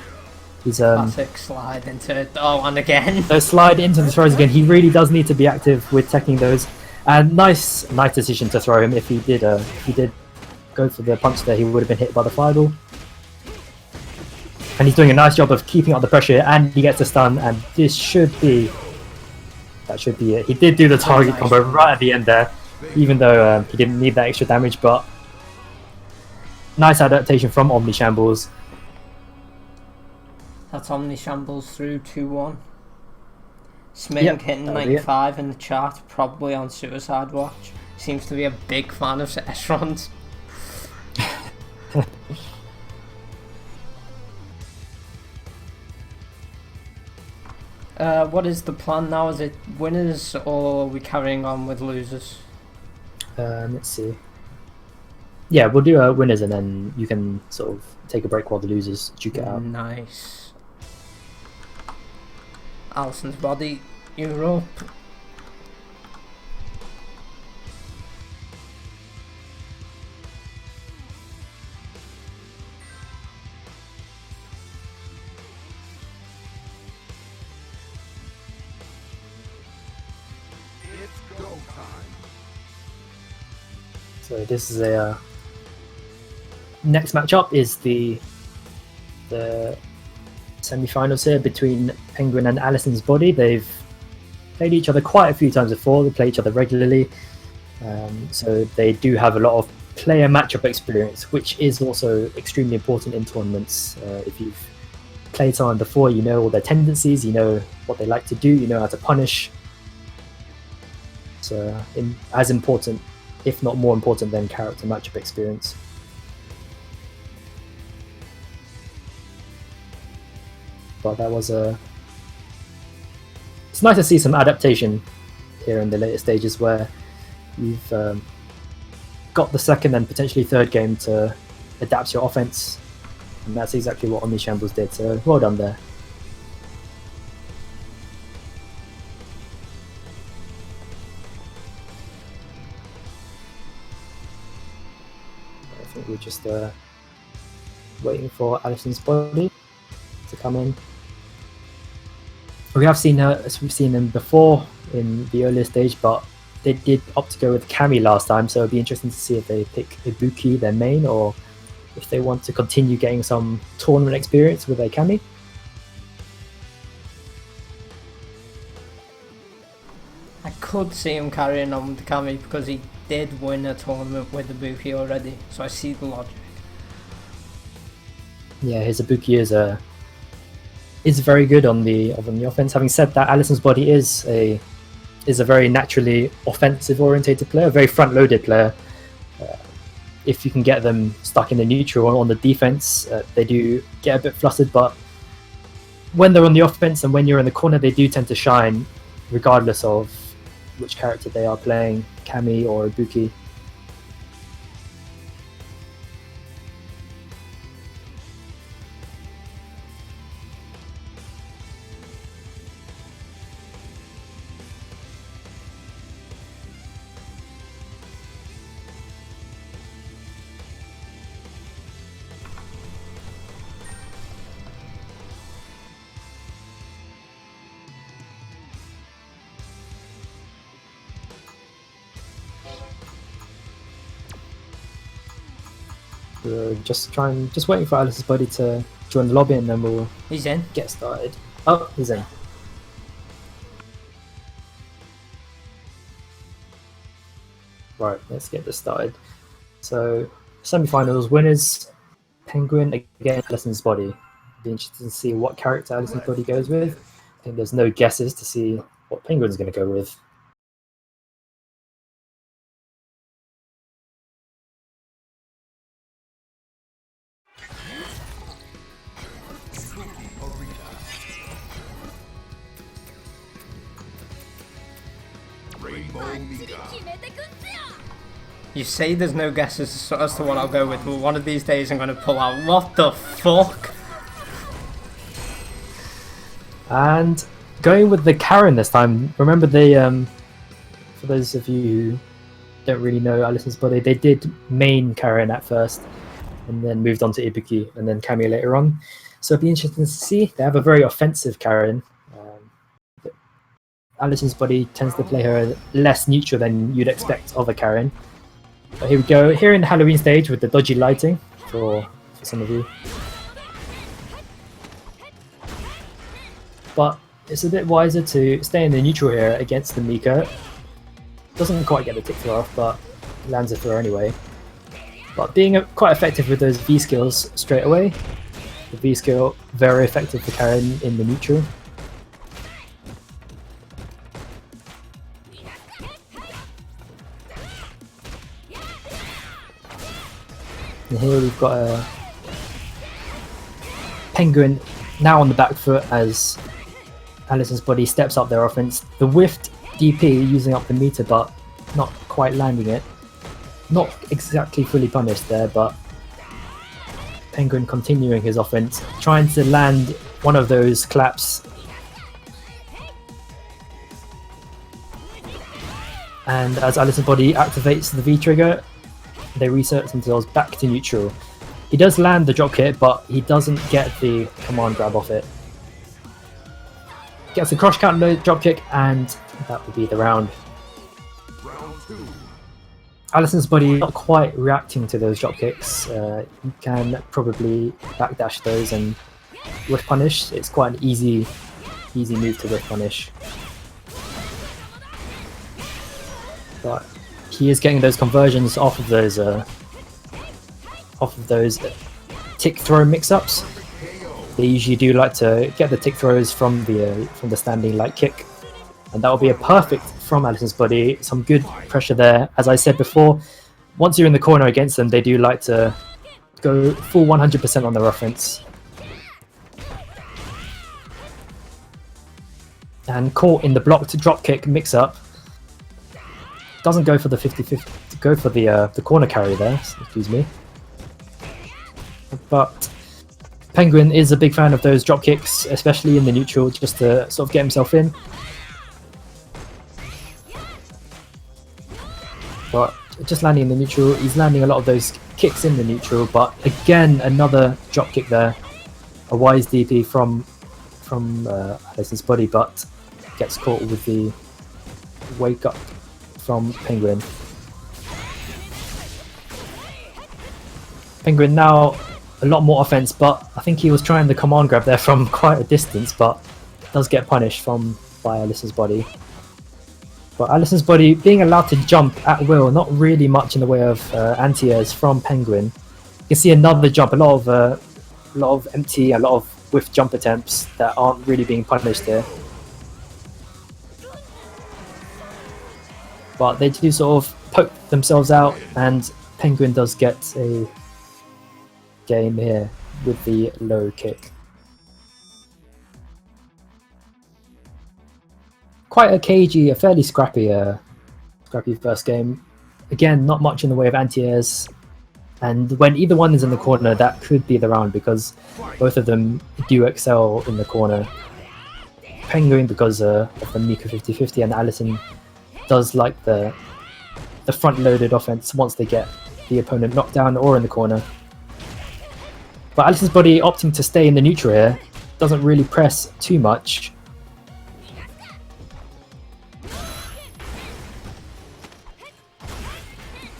He's Classic slide into it. Oh, and again. Slide into the throws again. He really does need to be active with teching those. And nice decision to throw him. If he did go for the punch there, he would have been hit by the fireball. And he's doing a nice job of keeping up the pressure, and he gets a stun. And that should be it. He did do the target combo right at the end there, even though he didn't need that extra damage. But nice adaptation from Omni Shambles. That's Omni Shambles through 2-1. Smink hitting 95 in the chat, probably on Suicide Watch. Seems to be a big fan of S-Runs. What is the plan now? Is it winners, or are we carrying on with losers? Let's see. Yeah, we'll do winners, and then you can sort of take a break while the losers duke it out. Nice. Alison's body, Europe. It's go time. So this is a next matchup is the semi-finals here between Penguin and Alison's body. They've played each other quite a few times before. They play each other regularly, so they do have a lot of player matchup experience, which is also extremely important in tournaments. If you've played someone before, you know all their tendencies, you know what they like to do, you know how to punish. So as important, if not more important, than character matchup experience. But that was it's nice to see some adaptation here in the later stages, where you've got the second and potentially third game to adapt your offense, and that's exactly what Omni Shambles did, so well done there. I think we're just waiting for Alison's body to come in. We have seen we've seen them before in the earlier stage, but they did opt to go with Cammy last time, so it'll be interesting to see if they pick Ibuki, their main, or if they want to continue getting some tournament experience with a Cammy. I could see him carrying on with the Cammy because he did win a tournament with Ibuki already, so I see the logic. Yeah, his Ibuki is very good on the offense. Having said that, Alison's body is a very naturally offensive orientated player, a very front loaded player. if you can get them stuck in the neutral or on the defense, they do get a bit flustered. But when they're on the offense and when you're in the corner, they do tend to shine, regardless of which character they are playing, Kami or Ibuki. Just waiting for Alice's buddy to join the lobby, and then we'll He's in. get started. Oh, he's in. Right, let's get this started. So, semi-finals winners: Penguin against Alison's body. Be interested to see what character Alison's body goes with. I think there's no guesses to see what Penguin's going to go with. You say there's no guesses as to what I'll go with, but one of these days I'm going to pull out. What the fuck? And going with the Karen this time. Remember the for those of you who don't really know Alison's body, they did main Karen at first, and then moved on to Ibuki, and then Kami later on. So it'd be interesting to see. They have a very offensive Karen. Alison's body tends to play her less neutral than you'd expect of a Karen. But here we go, here in the Halloween stage with the dodgy lighting for some of you. But it's a bit wiser to stay in the neutral here against the Mika. Doesn't quite get the tick throw off, but lands a throw anyway. But being quite effective with those V skills straight away. The V skill, very effective for Karen in the neutral. And here we've got a Penguin now on the back foot as Alison's body steps up their offense. The whiffed DP using up the meter, but not quite landing it. Not exactly fully punished there, but Penguin continuing his offense, trying to land one of those claps. And as Alison's body activates the V trigger, they reset themselves back to neutral. He does land the drop kick, but he doesn't get the command grab off it. Gets the cross counter drop kick, and that will be the round. Alison's body not quite reacting to those drop kicks. You can probably backdash those and whiff punish. It's quite an easy move to whiff punish. But he is getting those conversions off of those tick throw mix-ups. They usually do like to get the tick throws from the standing light kick, and that will be a perfect from Alison's body. Some good pressure there. As I said before, once you're in the corner against them, they do like to go full 100% on their offense. And caught in the blocked drop kick mix-up. Doesn't go for the 50-50, go for the corner carry there, excuse me. But Penguin is a big fan of those drop kicks, especially in the neutral, just to sort of get himself in. But just landing in the neutral, he's landing a lot of those kicks in the neutral, but again, another drop kick there. A wise DP from Alison's body, but gets caught with the wake up from Penguin. Penguin now a lot more offense, but I think he was trying the command grab there from quite a distance, but does get punished by Alison's body. But Alison's body being allowed to jump at will, not really much in the way of anti-airs from Penguin. You can see another jump, a lot of empty, a lot of whiff jump attempts that aren't really being punished here. But they do sort of poke themselves out, and Penguin does get a game here with the low kick. Quite a cagey, a fairly scrappy first game. Again, not much in the way of anti-airs, and when either one is in the corner, that could be the round because both of them do excel in the corner. Penguin because of the Mika 50-50, and Allison does like the front-loaded offense once they get the opponent knocked down or in the corner. But Allison's body opting to stay in the neutral here, doesn't really press too much.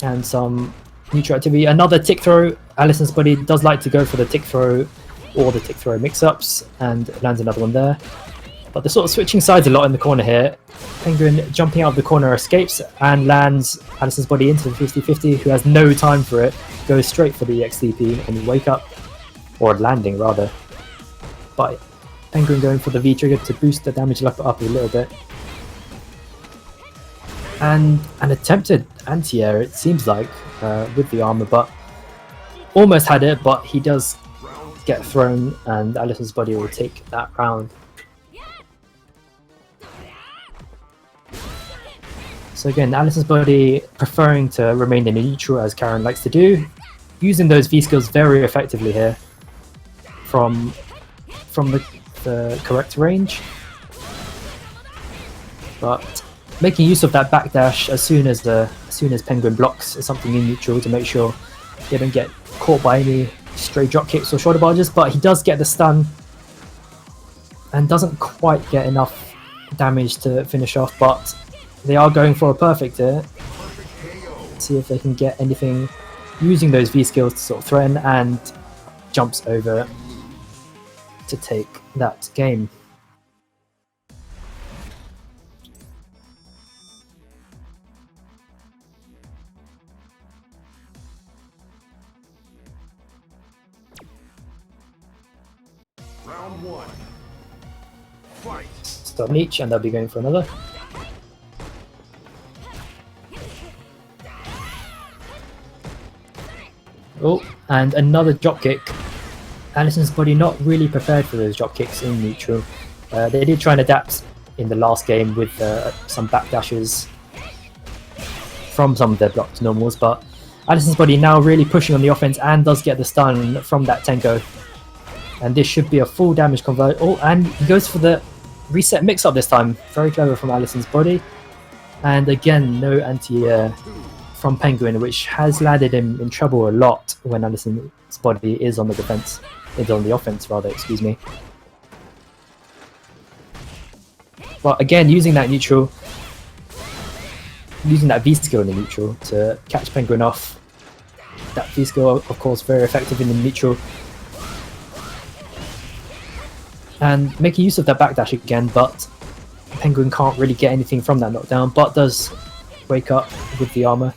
And some neutral activity. Another tick throw. Allison's body does like to go for the tick throw or the tick throw mix-ups, and lands another one there. But they're sort of switching sides a lot in the corner here. Penguin jumping out of the corner escapes and lands Allison's body into the 50-50, who has no time for it, goes straight for the XDP and wake up, or landing rather. But Penguin going for the V trigger to boost the damage up a little bit. And an attempted anti-air, it seems like, with the armor, but almost had it, but he does get thrown, and Allison's body will take that round. So again, Allison's body preferring to remain in a neutral, as Karen likes to do, using those V skills very effectively here from the correct range, but making use of that backdash as soon as Penguin blocks something in neutral to make sure they don't get caught by any stray drop kicks or shoulder barges. But he does get the stun and doesn't quite get enough damage to finish off, but they are going for a perfect here. See if they can get anything using those V skills to sort of threaten, and jumps over to take that game. Round one. Fight. Stun each, and they'll be going for another. Oh, and another drop kick. Allison's body not really prepared for those drop kicks in neutral. They did try and adapt in the last game with some backdashes from some of their blocked normals, but Allison's body now really pushing on the offense and does get the stun from that Tenko. And this should be a full damage convert. Oh, and he goes for the reset mix-up this time. Very clever from Allison's body. And again, no anti-air from Penguin, which has landed him in trouble a lot when Allison's body is on the defense. It's on the offense, rather, excuse me. But again, using that neutral, using that V skill in the neutral to catch Penguin off. That V skill, of course, very effective in the neutral. And making use of that backdash again, but Penguin can't really get anything from that knockdown, but does wake up with the armor.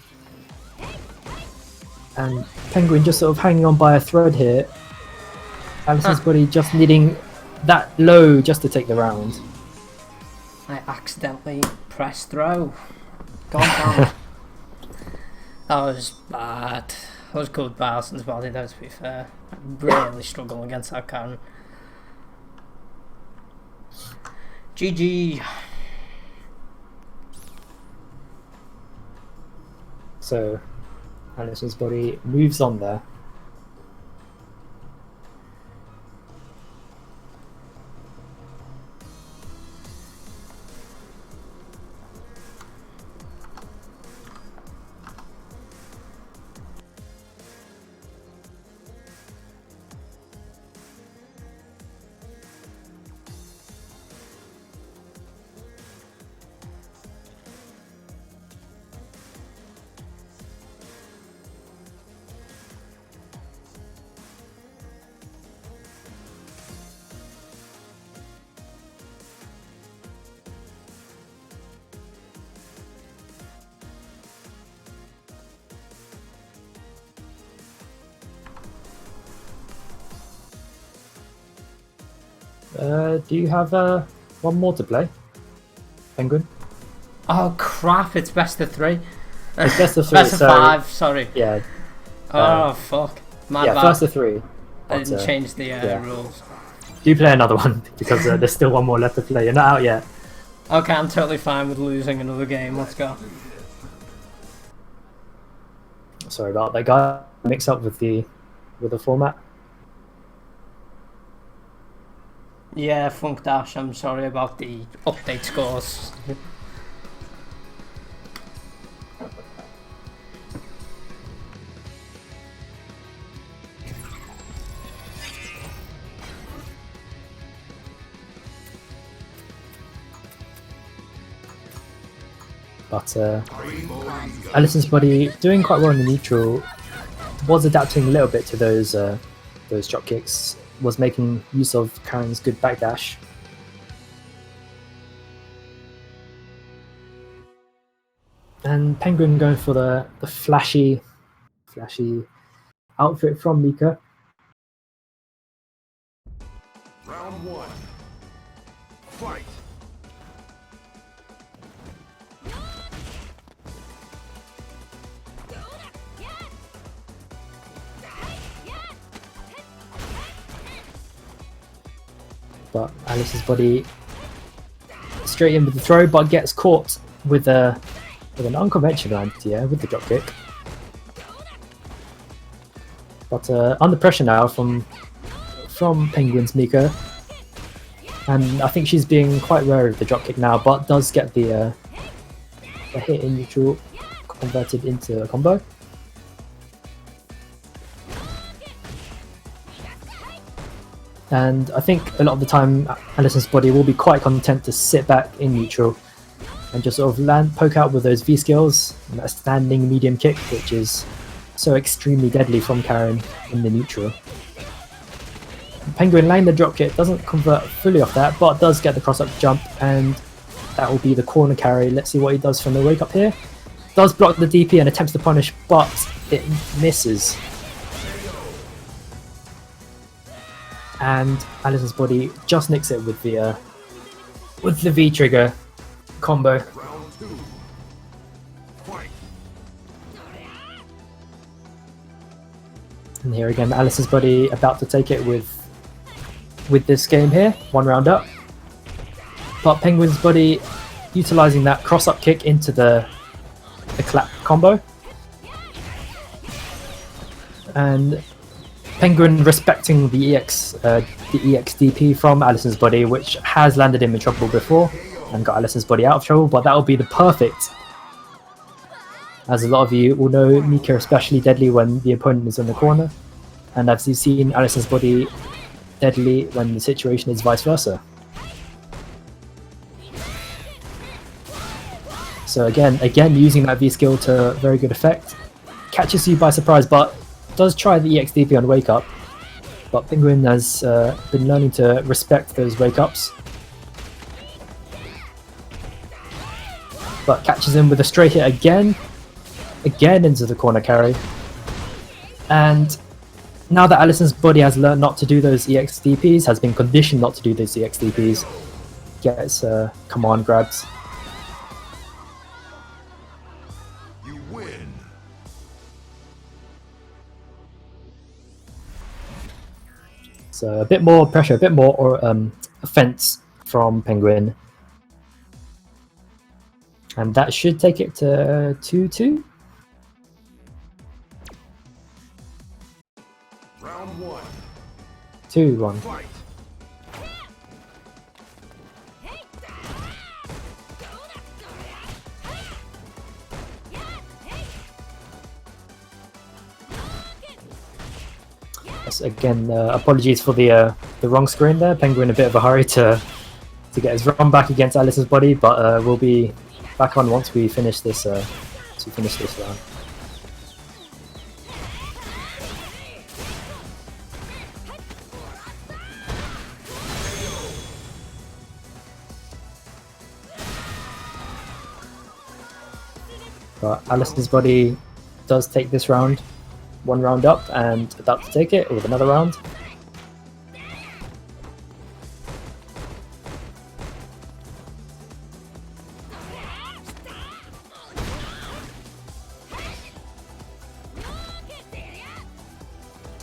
And Penguin just sort of hanging on by a thread here. Allison's body just needing that low just to take the round. I accidentally pressed throw. Gone down. That was bad. That was good by Allison's body though, to be fair. I really struggle against that Karen. GG. So Allison's body moves on there. Do you have one more to play, Penguin? Oh crap! It's best of 3. It's best of 3. Best of 5. Sorry. Yeah, Oh fuck! My Yeah, bad. first to 3. I But, didn't change the yeah. rules. Do play another one because there's still one more left to play. You're not out yet. Okay, I'm totally fine with losing another game. Let's go. Sorry about that, guy. Mix up with the format. Yeah, Funk Dash. I'm sorry about the update scores. But Alison's body doing quite well in the neutral. Was adapting a little bit to those drop kicks. Was making use of Karen's good backdash. And Penguin going for the flashy outfit from Mika. Round 1. Fight. But Alice's body straight in with the throw, but gets caught with an unconventional anti-air with the drop kick. But under pressure now from Penguin's Mika, and I think she's being quite wary of the drop kick now, but does get the hit in neutral converted into a combo. And I think a lot of the time Alison's body will be quite content to sit back in neutral and just sort of poke out with those V skills and that standing medium kick, which is so extremely deadly from Karen in the neutral. Penguin laying the drop kick, doesn't convert fully off that, but does get the cross up jump, and that will be the corner carry. Let's see what he does from the wake up here. Does block the DP and attempts to punish, but it misses. And Alison's body just nicks it with the V trigger combo. Round 2. Fight. And here again, Alison's body about to take it with this game here, 1 round up. But Penguin's body utilizing that cross up kick into the clap combo. And Penguin respecting the EX DP from Alison's body, which has landed him in trouble before and got Alison's body out of trouble, but that will be the perfect. As a lot of you will know, Mika especially deadly when the opponent is in the corner, and as you've seen, Alison's body deadly when the situation is vice versa. So again using that V skill to very good effect. Catches you by surprise, but does try the EXDP on wake up, but Penguin has been learning to respect those wake ups. But catches him with a straight hit again into the corner carry. And now that Alison's body has learned not to do those EXDPs, has been conditioned not to do those EXDPs, gets command grabs. You win. So a bit more pressure, a bit more offense from Penguin. And that should take it to 2-2. Round 1. 2-1. Fight. Yes, again, apologies for the wrong screen there. Penguin in a bit of a hurry to get his run back against Alice's body, but we'll be back on once we finish this round. But Alice's body does take this round, 1 round up, and about to take it with another round.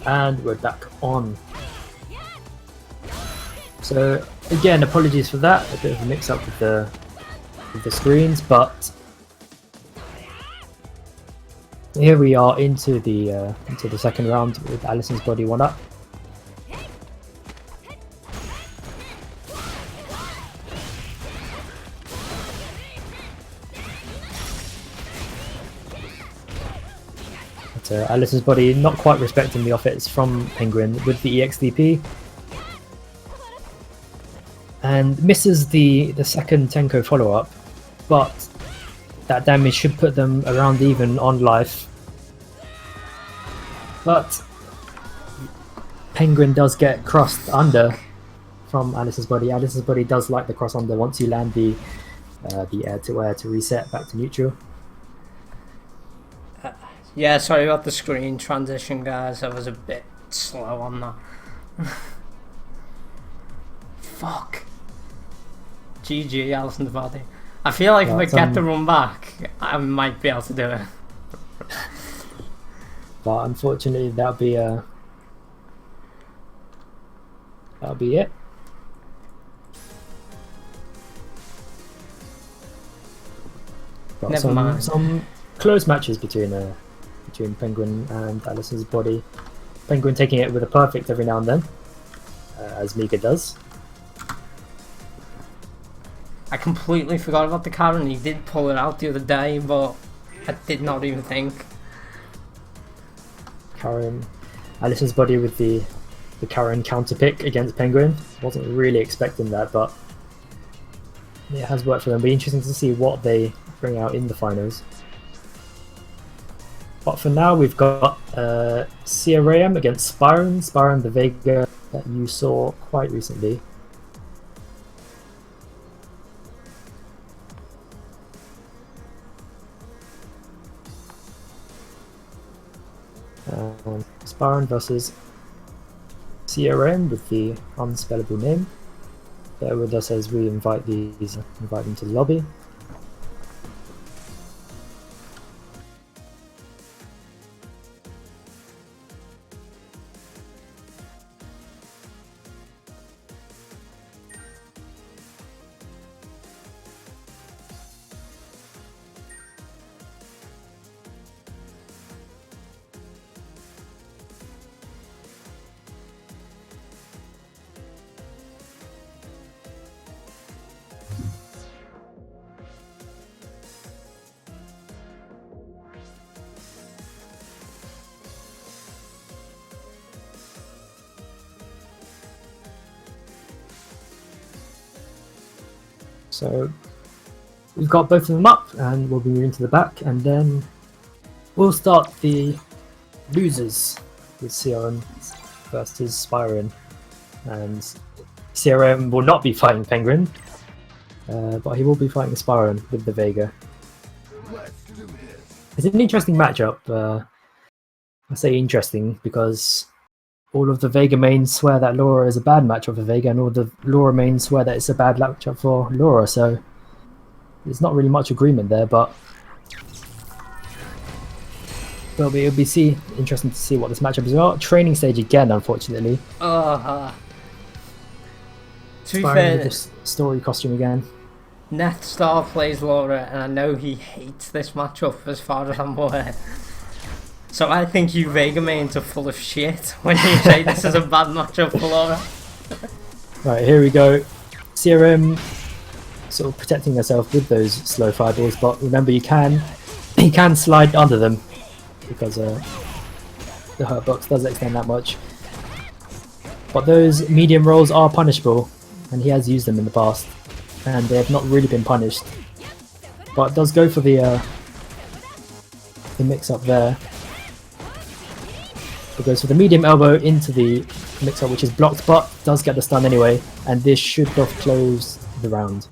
And we're back on. So again, apologies for that. A bit of a mix-up with the screens, but here we are into the second round with Alison's body 1-up. Alison's body not quite respecting the offhits from Penguin with the EXDP. And misses the second Tenko follow-up, but that damage should put them around even on life. But Penguin does get crossed under from Alice's body. Alice's body does like the cross under once you land the air to air to reset back to neutral. Yeah, sorry about the screen transition, guys. I was a bit slow on that. Fuck. GG, Alison's body. I feel like if I get the run back, I might be able to do it. But unfortunately, that'll be it. Got Never mind. Some close matches between Penguin and Alison's body. Penguin taking it with a perfect every now and then, as Mika does. I completely forgot about the Karen. He did pull it out the other day, but I did not even think. Karen, Alison's body with the Karen counter pick against Penguin. Wasn't really expecting that, but it has worked for them. It'll be interesting to see what they bring out in the finals. But for now, we've got CRAM against Spyron. Spyron, the Vega that you saw quite recently. Spyron versus CRM with the unspellable name. Bear with us as we invite them to the lobby. So we've got both of them up, and we'll be moving to the back, and then we'll start the losers with CRM versus Spyron. And CRM will not be fighting Penguin, but he will be fighting Spyron with the Vega. It's an interesting matchup. I say interesting because all of the Vega mains swear that Laura is a bad matchup for Vega, and all the Laura mains swear that it's a bad matchup for Laura, so there's not really much agreement there, but it'll be interesting to see what this matchup is about. Training stage again, unfortunately. To be Spyron fair, with this story costume again. Neth Star plays Laura, and I know he hates this matchup as far as I'm aware. So I think you Vega mains are full of shit when you say this is a bad matchup for Laura. Right, here we go. CRM sort of protecting herself with those slow fireballs, but remember he can slide under them because the hurt box does extend that much. But those medium rolls are punishable, and he has used them in the past, and they have not really been punished. But it does go for the mix up there. It goes for the medium elbow into the mix-up, which is blocked, but does get the stun anyway, and this should have closed the round.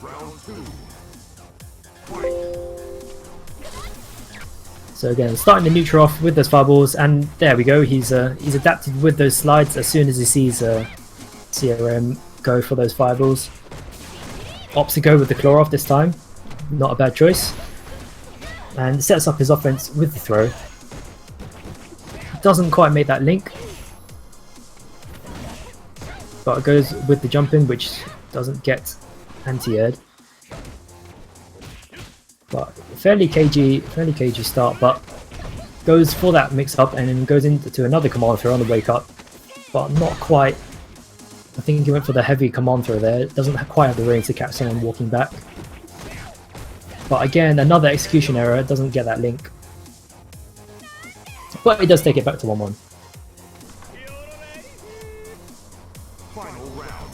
Round 2. Fight. So again, starting the neutral off with those fireballs, and there we go. He's adapted with those slides as soon as he sees CRM go for those fireballs. opts to go with the claw off this time. Not a bad choice. And sets up his offense with the throw. Doesn't quite make that link. But goes with the jump in, which doesn't get anti-aired. But fairly cagey start, but goes for that mix up and then goes into another command throw on the wake up. But not quite. I think he went for the heavy command throw there. Doesn't quite have the range to catch someone walking back. But again, another execution error. Doesn't get that link. But he does take it back to 1-1. Final round.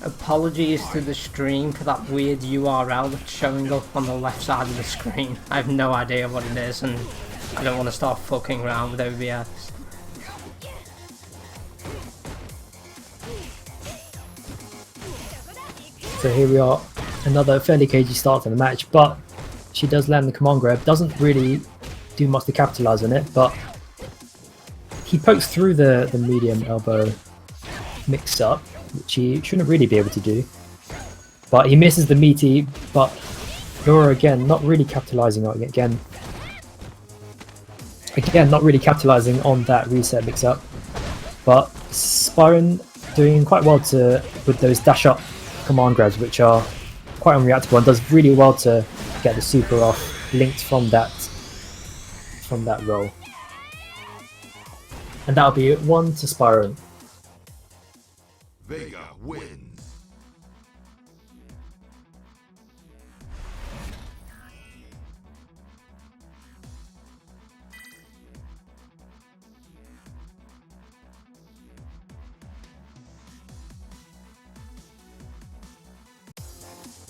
Apologies to the stream for that weird URL that's showing up on the left side of the screen. I have no idea what it is and I don't want to start fucking around with OBS. So here we are, another fairly cagey start to the match, but she does land the command grab, doesn't really do much to capitalise on it, but he pokes through the medium elbow mix up, which he shouldn't really be able to do. But he misses the meaty, but Laura again, not really capitalising on it again. Again, not really capitalising on that reset mix up. But Spyron doing quite well with those dash up command grabs, which are quite unreactable and does really well to get the super off linked from that roll. And that'll be 1 to Spyron. Vega wins.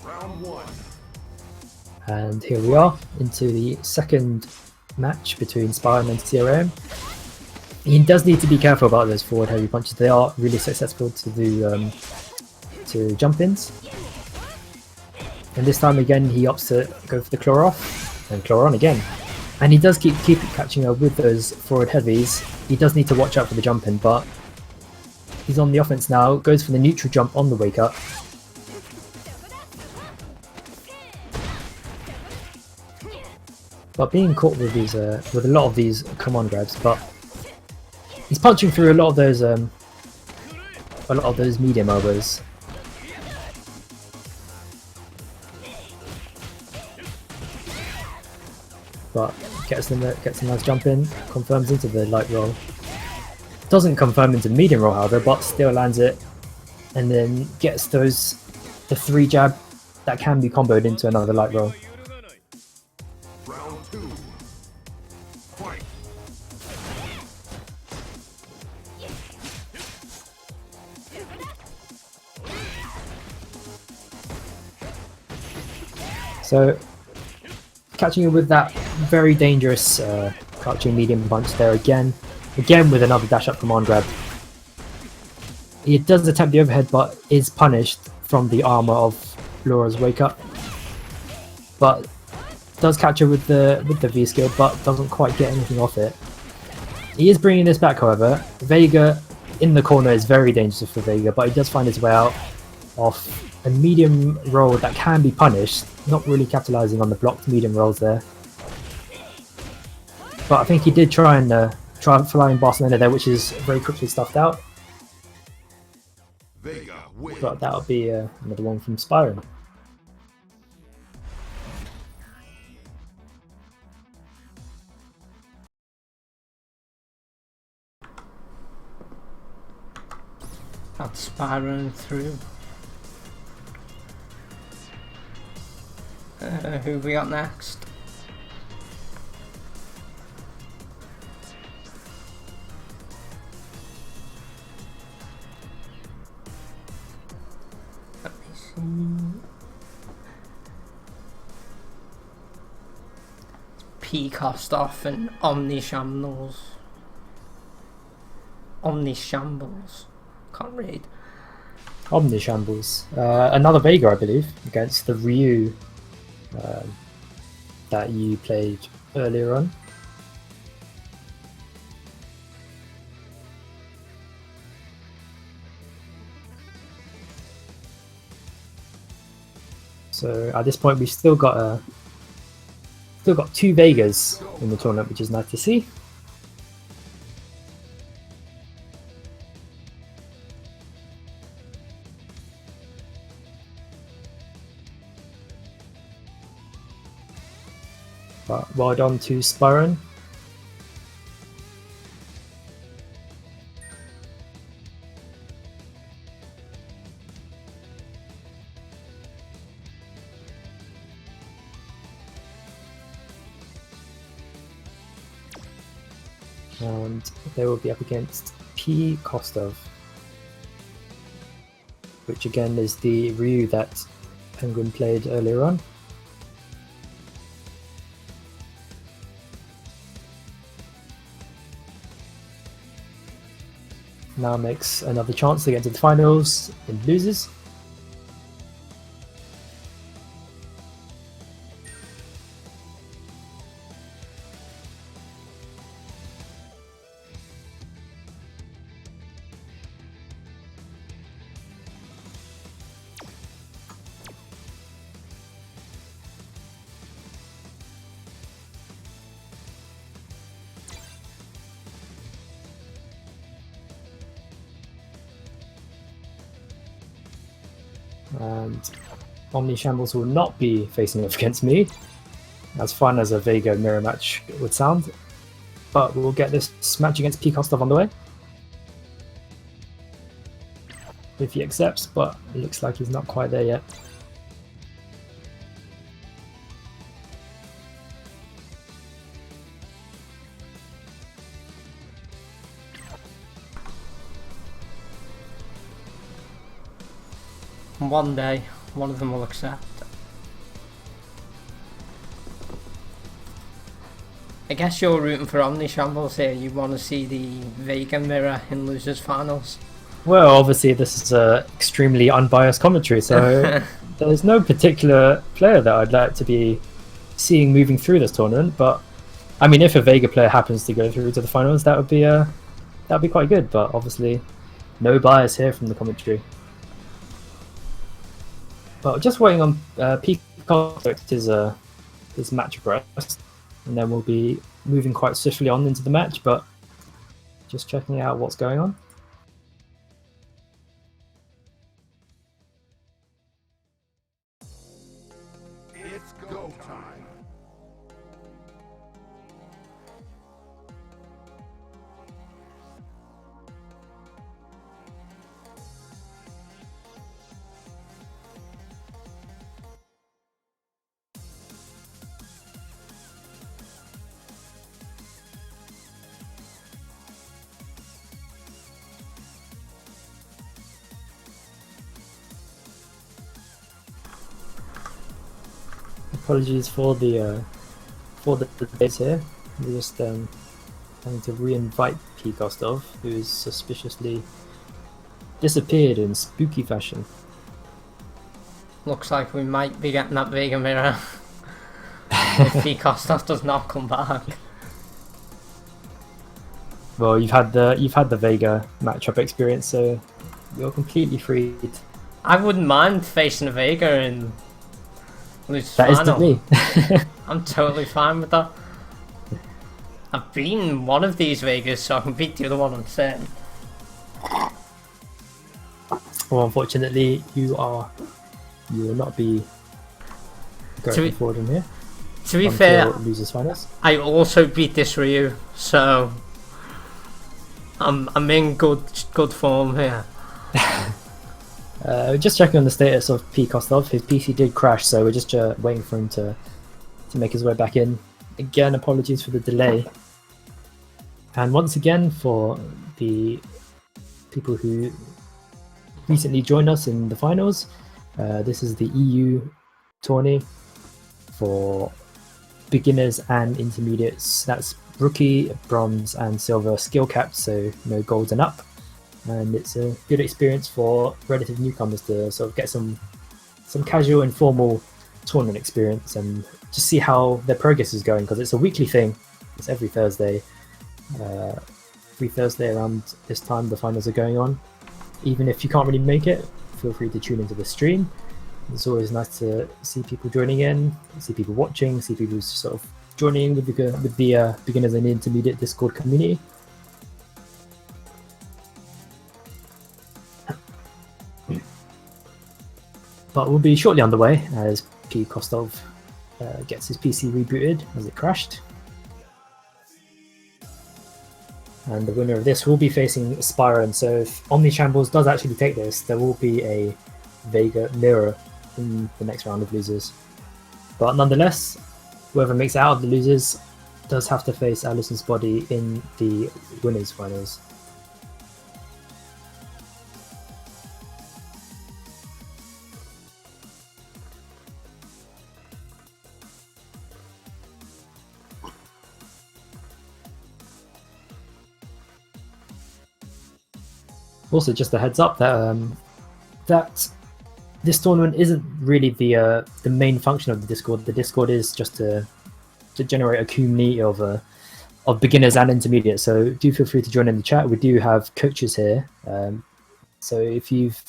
Round 1. And here we are into the second match between Spyron and CRM. He does need to be careful about those forward heavy punches. They are really successful to do to jump ins. And this time again he opts to go for the claw off and claw on again. And he does keep catching her with those forward heavies. He does need to watch out for the jump in, but he's on the offense now, goes for the neutral jump on the wake up. But being caught with these with a lot of these command grabs, but he's punching through a lot of those medium elbows. But gets a nice jump in, confirms into the light roll. Doesn't confirm into the medium roll, however, but still lands it, and then gets the 3 jab that can be comboed into another light roll. Round 2. Fight. So catching it with that very dangerous crouching medium punch there again with another dash up command grab. He does attempt the overhead but is punished from the armor of Laura's wake up. But does catch her with the V skill but doesn't quite get anything off it. He is bringing this back, however. Vega in the corner is very dangerous for Vega, but he does find his way out off a medium roll that can be punished, not really capitalizing on the blocked medium rolls there. But I think he did try flying Barcelona there, which is very quickly stuffed out. Vega wins. But that'll be another one from Spyron. That's Spyron through. Who have we got next? Let me see. P. Kostoff and Omnishambles. Can't read. Omnishambles. Another Vega, I believe, against the Ryu that you played earlier on. So at this point, we've still got 2 Vegas in the tournament, which is nice to see. But well done to Spyron. And they will be up against P. Kostov, which again is the Ryu that Penguin played earlier on. Now makes another chance to get into the finals and loses. And Omni Shambles will not be facing off against me, as fun as a Vega mirror match would sound, but we'll get this match against P. Kostov on the way. If he accepts, but it looks like he's not quite there yet. One day, one of them will accept. I guess you're rooting for Omni Shambles here. You want to see the Vega mirror in losers finals. Well, obviously this is a extremely unbiased commentary, so there's no particular player that I'd like to be seeing moving through this tournament. But I mean, if a Vega player happens to go through to the finals, that would be quite good. But obviously, no bias here from the commentary. But just waiting on Peacock his match progress, and then we'll be moving quite swiftly on into the match. But just checking out what's going on. It's go time. Apologies for the delays here. We're just having to re-invite P. Kostov, who is suspiciously disappeared in spooky fashion. Looks like we might be getting that Vega mirror if P. Kostov does not come back. Well, you've had the Vega matchup experience, so you're completely free. I wouldn't mind facing a Vega in losers That is final. to me. I'm totally fine with that. I've beaten one of these Vegas, so I can beat the other one, I'm certain. Well, unfortunately, you will not be going forward in here. To be fair, losers finals. I also beat this Ryu, so I'm in good form here. Just checking on the status of P. Kostov. His PC did crash, so we're just waiting for him to make his way back in. Again, apologies for the delay. And once again, for the people who recently joined us in the finals, this is the EU tourney for beginners and intermediates. That's rookie, bronze, and silver skill capped, so no golds and up. And it's a good experience for relative newcomers to sort of get some casual, informal tournament experience and just see how their progress is going, because it's a weekly thing. It's every Thursday. Every Thursday around this time the finals are going on. Even if you can't really make it, feel free to tune into the stream. It's always nice to see people joining in, see people watching, see people sort of joining in with the beginners and intermediate Discord community. But we'll be shortly underway as P. Kostov gets his PC rebooted as it crashed. And the winner of this will be facing Spyron. So if Omni Shambles does actually take this, there will be a Vega mirror in the next round of losers. But nonetheless, whoever makes it out of the losers does have to face Alison's body in the winners finals. Also, just a heads up that that this tournament isn't really the main function of the Discord. The Discord is just to generate a community of beginners and intermediates. So do feel free to join in the chat. We do have coaches here. So if you've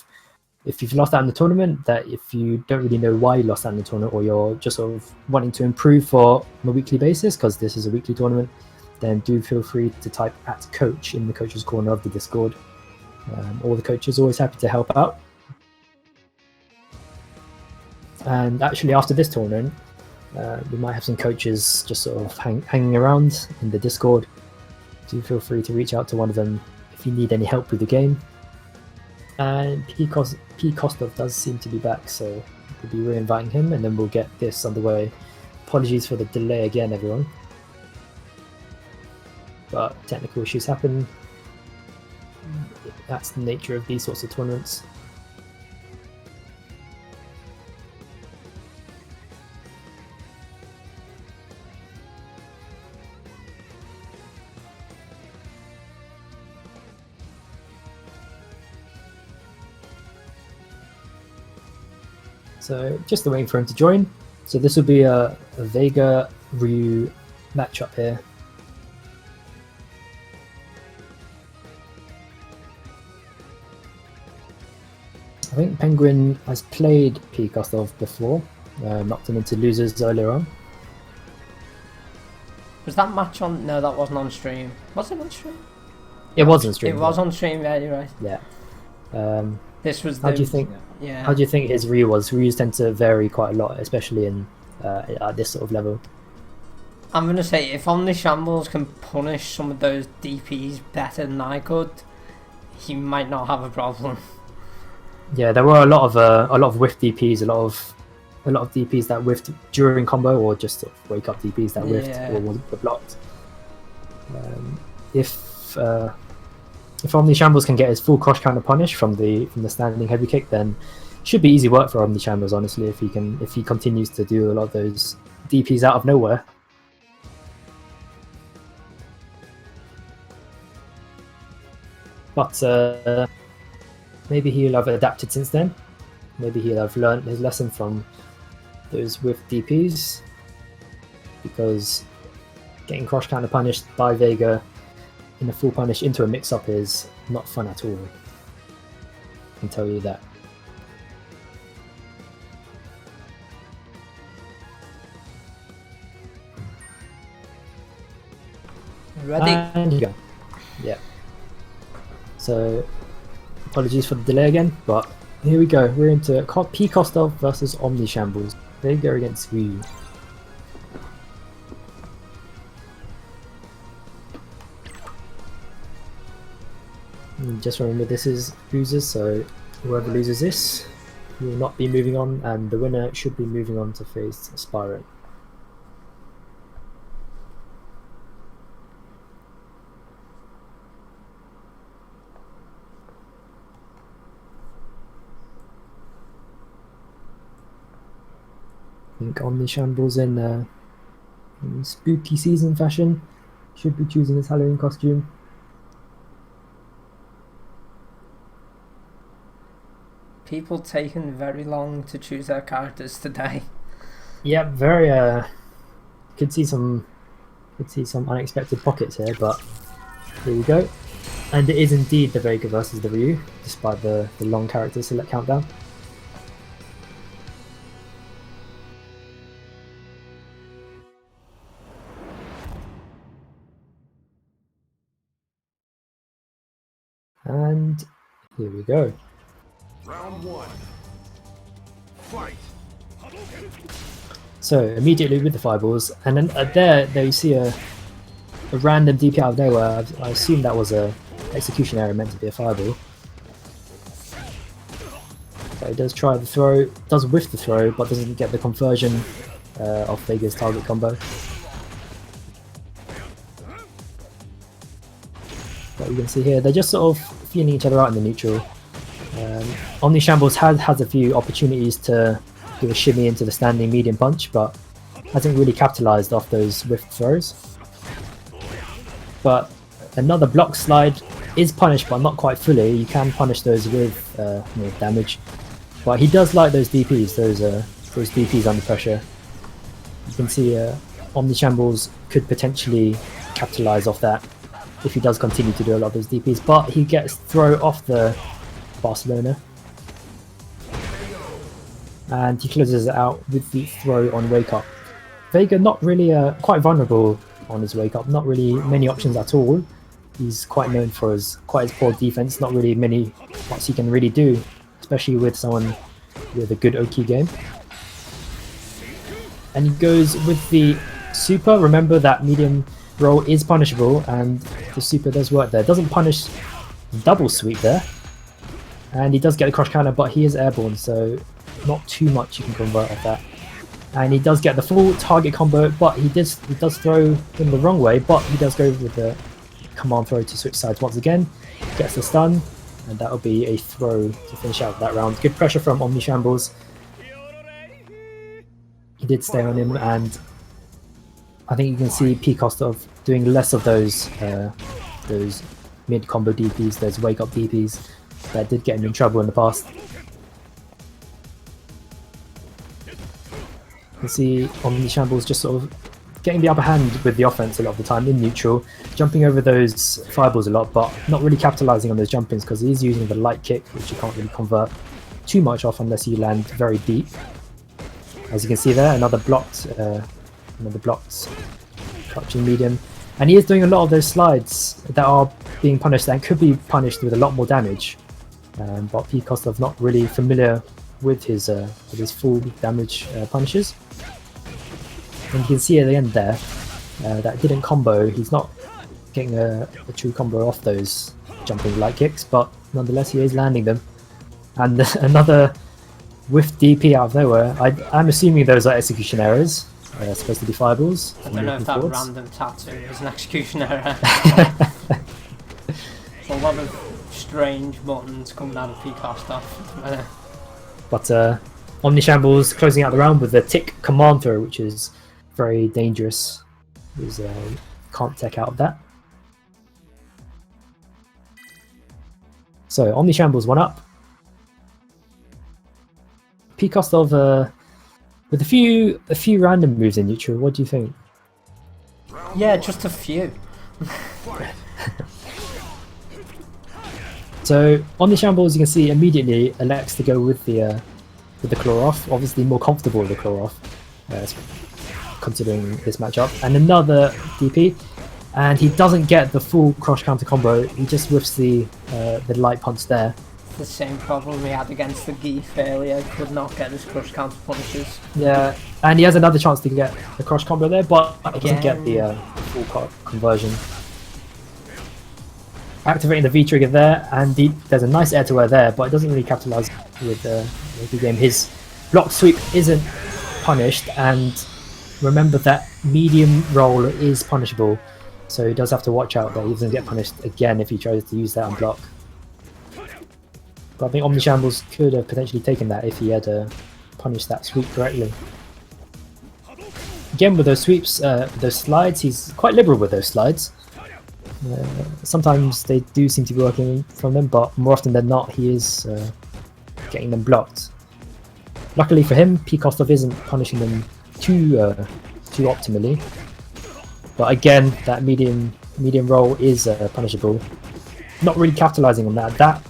lost out in the tournament, that if you don't really know why you lost out in the tournament, or you're just sort of wanting to improve on a weekly basis, because this is a weekly tournament, then do feel free to type @coach in the coaches corner of the Discord. All the coaches are always happy to help out. And actually, after this tournament, we might have some coaches just sort of hanging around in the Discord. Do feel free to reach out to one of them if you need any help with the game. And P. Kostov does seem to be back, so we'll be re-inviting him, and then we'll get this underway. Apologies for the delay again, everyone. But technical issues happen. That's the nature of these sorts of tournaments. So just waiting for him to join. So this will be a Vega Ryu matchup here. I think Penguin has played P. Kostov before, knocked him into losers earlier on. Was that match on? No, that wasn't on stream. Was it on stream? It was on stream. It was on stream, yeah, you're right. Yeah. This was. How do you think? Yeah. How do you think his Ryu was? Ryus tend to vary quite a lot, especially in at this sort of level. I'm gonna say if Omni Shambles can punish some of those DPs better than I could, he might not have a problem. Yeah, there were a lot of whiff DPs, a lot of DPs that whiffed during combo, or just sort of wake up DPs that whiffed or were blocked. If Omni Shambles can get his full cross counter punish from the standing heavy kick, then should be easy work for Omni Shambles. Honestly, if he continues to do a lot of those DPs out of nowhere. But maybe he'll have adapted since then. Maybe he'll have learned his lesson from those whiff DPs, because getting cross counter punished by Vega in a full punish into a mix-up is not fun at all. I can tell you that. Ready? And you go. Yeah. So, apologies for the delay again, but here we go. We're into P. Kostov versus Omni Shambles. Vega against Ryu. And just remember, this is losers, so whoever loses this will not be moving on, and the winner should be moving on to face Spyro. I think Omni Shambles in spooky season fashion should be choosing his Halloween costume. People taking very long to choose their characters today. Yeah, very. Could see some unexpected pockets here, but here we go. And it is indeed the Vega versus the Ryu, despite the long character select countdown. And here we go. Round one. Fight. So immediately with the fireballs, and then there you see a random DP out of nowhere. I assume that was a execution error meant to be a fireball. So he does try the throw, does whiff the throw, but doesn't get the conversion of Vega's target combo. But you can see here, they're just sort of feeling each other out in the neutral. Omni Shambles has a few opportunities to do a shimmy into the standing medium punch, but hasn't really capitalized off those whiff throws. But another block slide is punished, but not quite fully. You can punish those with more damage. But he does like those DPs, those DPs under pressure. You can see Omni Shambles could potentially capitalize off that if he does continue to do a lot of those DPs, but he gets throw off the Barcelona. And he closes it out with the throw on Wake Up. Vega not really quite vulnerable on his Wake Up, not really many options at all. He's quite known for his poor defense, not really many what he can really do, especially with someone with a good Oki game. And he goes with the super. Remember that medium roll is punishable, and the super does work there. Doesn't punish double sweep there, and he does get a cross counter, but he is airborne, so not too much you can convert off that. And he does get the full target combo, but he does throw in the wrong way, but he does go with the command throw to switch sides once again. Gets the stun, and that'll be a throw to finish out that round. Good pressure from Omni Shambles. He did stay on him, and I think you can see P-Kostov doing less of those mid combo DPs, those wake up DPs that did get him in trouble in the past. You can see Omni Shambles just sort of getting the upper hand with the offense a lot of the time in neutral, jumping over those fireballs a lot, but not really capitalizing on those jump-ins because he's using the light kick, which you can't really convert too much off unless you land very deep. As you can see there, another blocked crouching medium, and he is doing a lot of those slides that are being punished and could be punished with a lot more damage. But P-Kostov not really familiar with his full damage punishes. And you can see at the end there that didn't combo. He's not getting a true combo off those jumping light kicks, but nonetheless he is landing them. And another whiff DP out of nowhere. I'm assuming those are execution errors. Supposed to be fireballs. I don't know if that random tattoo is an execution error. A lot of strange buttons coming out of P-Kostov. But Omni Shambles closing out the round with the tick command throw, which is very dangerous. Because can't tech out of that. So Omni Shambles 1 up. P-Kostov with a few random moves in neutral. What do you think? Yeah, just a few. So on the Shambles, you can see immediately elects to go with the claw off. Obviously more comfortable with the claw off, considering this matchup. And another DP, and he doesn't get the full cross counter combo. He just whiffs the light punch there. The same problem he had against the Geef earlier, could not get his crush counter punishes. Yeah, and he has another chance to get the cross combo there, but he doesn't get the full conversion. Activating the V trigger there, and there's a nice air to air there, but it doesn't really capitalize with the game. His block sweep isn't punished, and remember that medium roll is punishable, so he does have to watch out that he doesn't get punished again if he tries to use that on block. But I think Omni Shambles could have potentially taken that if he had punished that sweep correctly. Again with those sweeps, those slides, he's quite liberal with those slides. Sometimes they do seem to be working from them, but more often than not he is getting them blocked. Luckily for him, P-Kostov isn't punishing them too optimally. But again, that medium roll is punishable. Not really capitalizing on that. That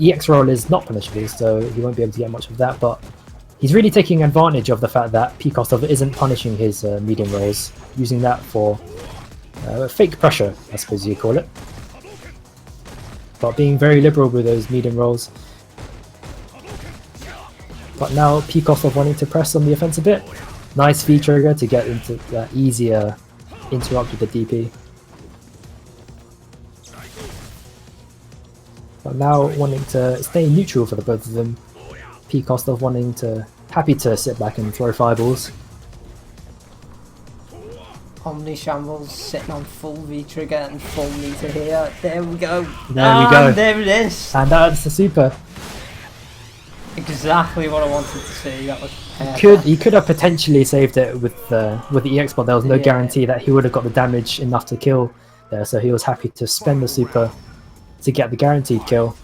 EX roll is not punishable, so he won't be able to get much of that, but he's really taking advantage of the fact that P-Kostov isn't punishing his medium rolls, using that for fake pressure, I suppose you call it. but being very liberal with those medium rolls. But now Peacock wanting to press on the offense a bit. Nice V trigger to get into that easier interrupt with the DP. But now wanting to stay neutral for the both of them. P. Kostov happy to sit back and throw fireballs. Omni Shambles sitting on full V trigger and full meter here. There we go. There we go. There it is. And that's the super. Exactly what I wanted to see. That was perfect. He could have potentially saved it with the EX, but there was no guarantee that he would have got the damage enough to kill there. So he was happy to spend the super to get the guaranteed kill.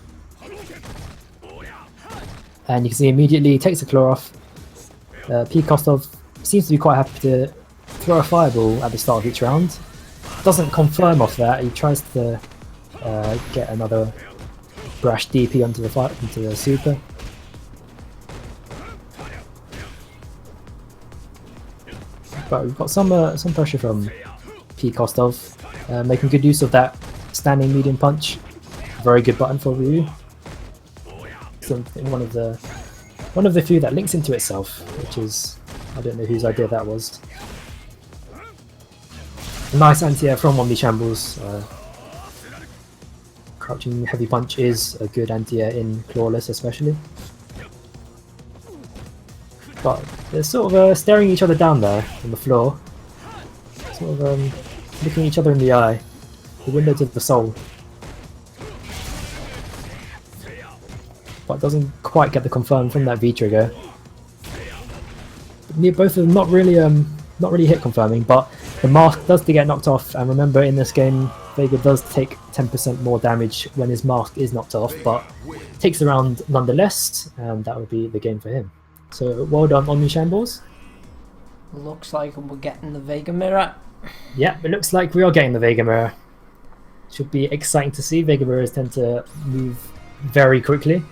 And you can see immediately he takes the claw off. P. Kostov seems to be quite happy to throw a fireball at the start of each round. Doesn't confirm off that. He tries to get another brash DP onto the super. But we've got some pressure from P. Kostov, making good use of that standing medium punch. Very good button for Ryu. Something one of the few that links into itself, which is, I don't know whose idea that was. Nice anti-air from Omni Shambles. Crouching heavy punch is a good anti-air in Clawless especially. But they're sort of staring each other down there on the floor. Sort of looking each other in the eye. The window to the soul. But doesn't quite get the confirm from that V trigger. Both of them not really hit confirming, but the mask does get knocked off. And remember, in this game, Vega does take 10% more damage when his mask is knocked off, but takes the round nonetheless, and that would be the game for him. So well done, Omni Shambles. Looks like we're getting the Vega mirror. Yeah, it looks like we are getting the Vega mirror. Should be exciting to see. Vega mirrors tend to move very quickly.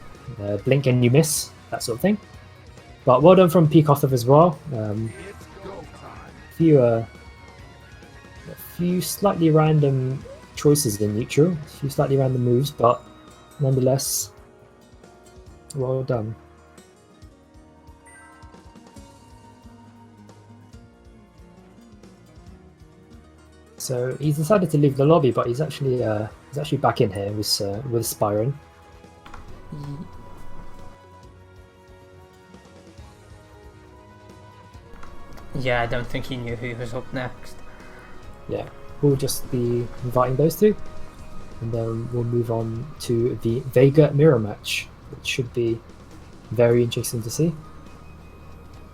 Blink and you miss, that sort of thing. But well done from P. Kostov as well. A few slightly random choices in neutral, a few slightly random moves, but nonetheless, well done. So he's decided to leave the lobby, but he's actually back in here with Spyron. Yeah, I don't think he knew who was up next. Yeah, we'll just be inviting those two, and then we'll move on to the Vega mirror match, which should be very interesting to see.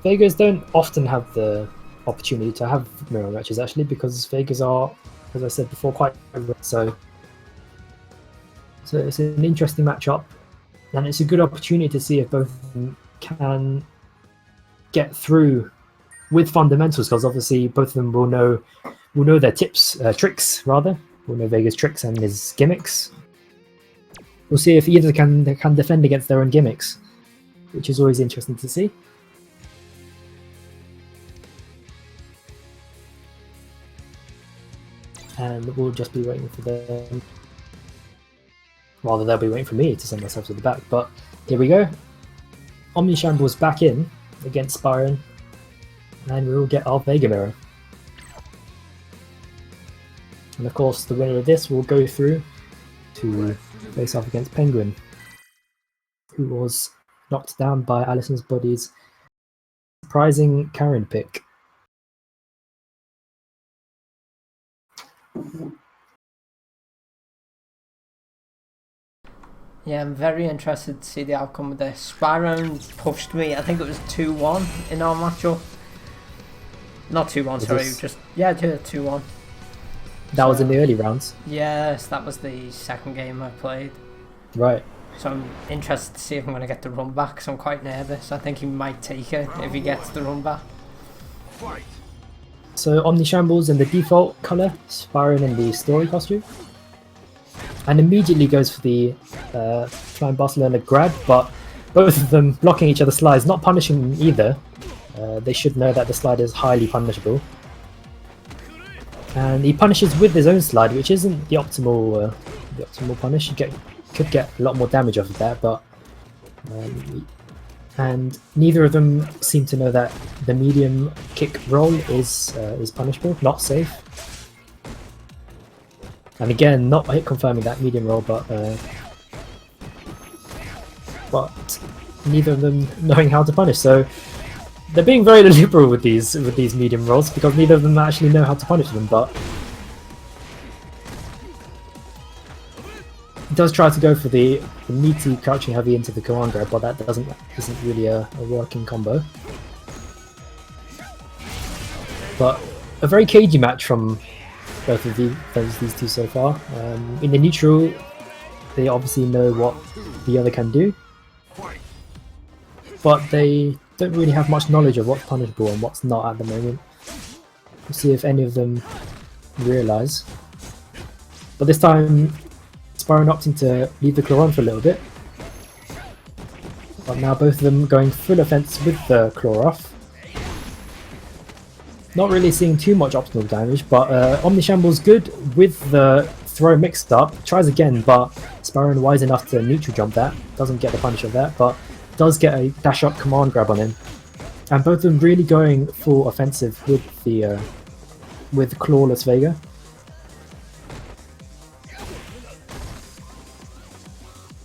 Vegas don't often have the opportunity to have mirror matches actually, because Vegas are, as I said before, quite so it's an interesting matchup, and it's a good opportunity to see if both of them can get through with fundamentals, because obviously both of them will know their tricks rather. Will know Vega's tricks and his gimmicks. We'll see if either can defend against their own gimmicks, which is always interesting to see. And we'll just be waiting for them. Rather, they'll be waiting for me to send myself to the back. But here we go. Omni Shambles back in against Spyron. And we will get our Vega mirror. And of course, the winner of this will go through to face off against Penguin, who was knocked down by Alison's Body's surprising Karen pick. Yeah, I'm very interested to see the outcome of this. Spyron pushed me, I think it was 2-1 in our matchup. Not 2-1, sorry, just 2-1. That was in the early rounds? Yes, that was the second game I played. Right. So I'm interested to see if I'm going to get the run back, because I'm quite nervous. I think he might take it if he gets the run back. So Omni Shambles in the default colour, Spyron in the story costume. And immediately goes for the Flying Barcelona grab, but both of them blocking each other's slides, not punishing either. They should know that the slide is highly punishable. And he punishes with his own slide, which isn't the optimal the optimal punish. You could get a lot more damage off of that, but and neither of them seem to know that the medium kick roll is punishable, not safe. And again, not hit confirming that medium roll, but neither of them knowing how to punish. So they're being very liberal with these medium rolls because neither of them actually know how to punish them. But he does try to go for the meaty crouching heavy into the command grab, but that isn't really a working combo. But a very cagey match from both of these two so far. In the neutral, they obviously know what the other can do, but they don't really have much knowledge of what's punishable and what's not at the moment. We'll see if any of them realise. But this time, Spyron opting to leave the claw on for a little bit. But now both of them going full offense with the claw off. Not really seeing too much optimal damage, but Omnishamble's good with the throw mixed up. Tries again, but Spyron wise enough to neutral jump that. Doesn't get the punish of that, but does get a dash up command grab on him. And both of them really going full offensive with the clawless Vega.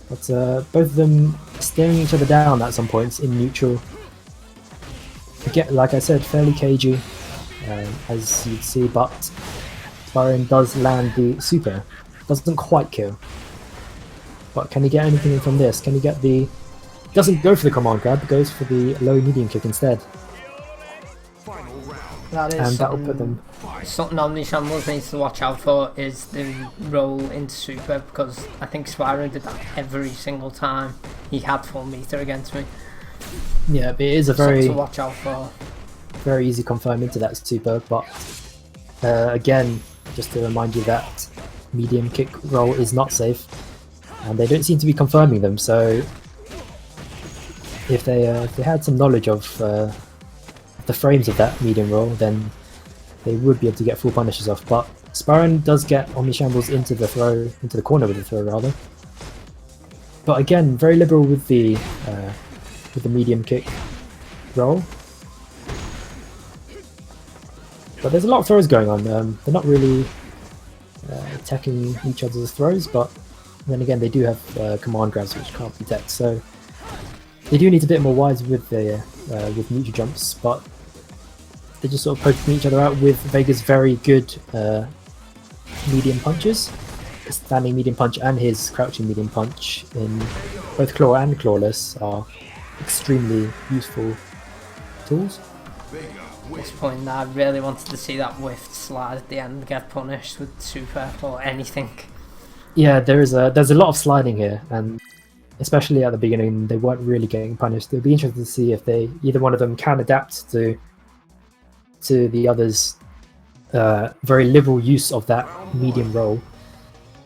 But both of them staring each other down at some points in neutral. Like I said, fairly cagey, as you'd see, but Spyron does land the super. Doesn't quite kill. But can he get anything from this? Can he get the... Doesn't go for the command grab, goes for the low medium kick instead. That is and that'll put them... Something Omnishambles needs to watch out for is the roll into super, because I think Spyron did that every single time he had full meter against me. Yeah, it is a Something to watch out for. Very easy confirm into that super, but again, just to remind you that medium kick roll is not safe, and they don't seem to be confirming them. So if they had some knowledge of the frames of that medium roll, then they would be able to get full punishes off. But Spyron does get Omnishambles into the corner with the throw rather. But again, very liberal with the medium kick roll. But there's a lot of throws going on. They're not really attacking each other's throws, but then again they do have command grabs which can't be teched, so they do need a bit more wise with neutral jumps, but they're just sort of poking each other out with Vega's very good medium punches. His standing medium punch and his crouching medium punch in both claw and clawless are extremely useful tools. At this point, I really wanted to see that whiffed slide at the end get punished with super or anything. Yeah, there's a lot of sliding here, and especially at the beginning, they weren't really getting punished. It'll be interesting to see if either one of them can adapt to the other's very liberal use of that medium roll,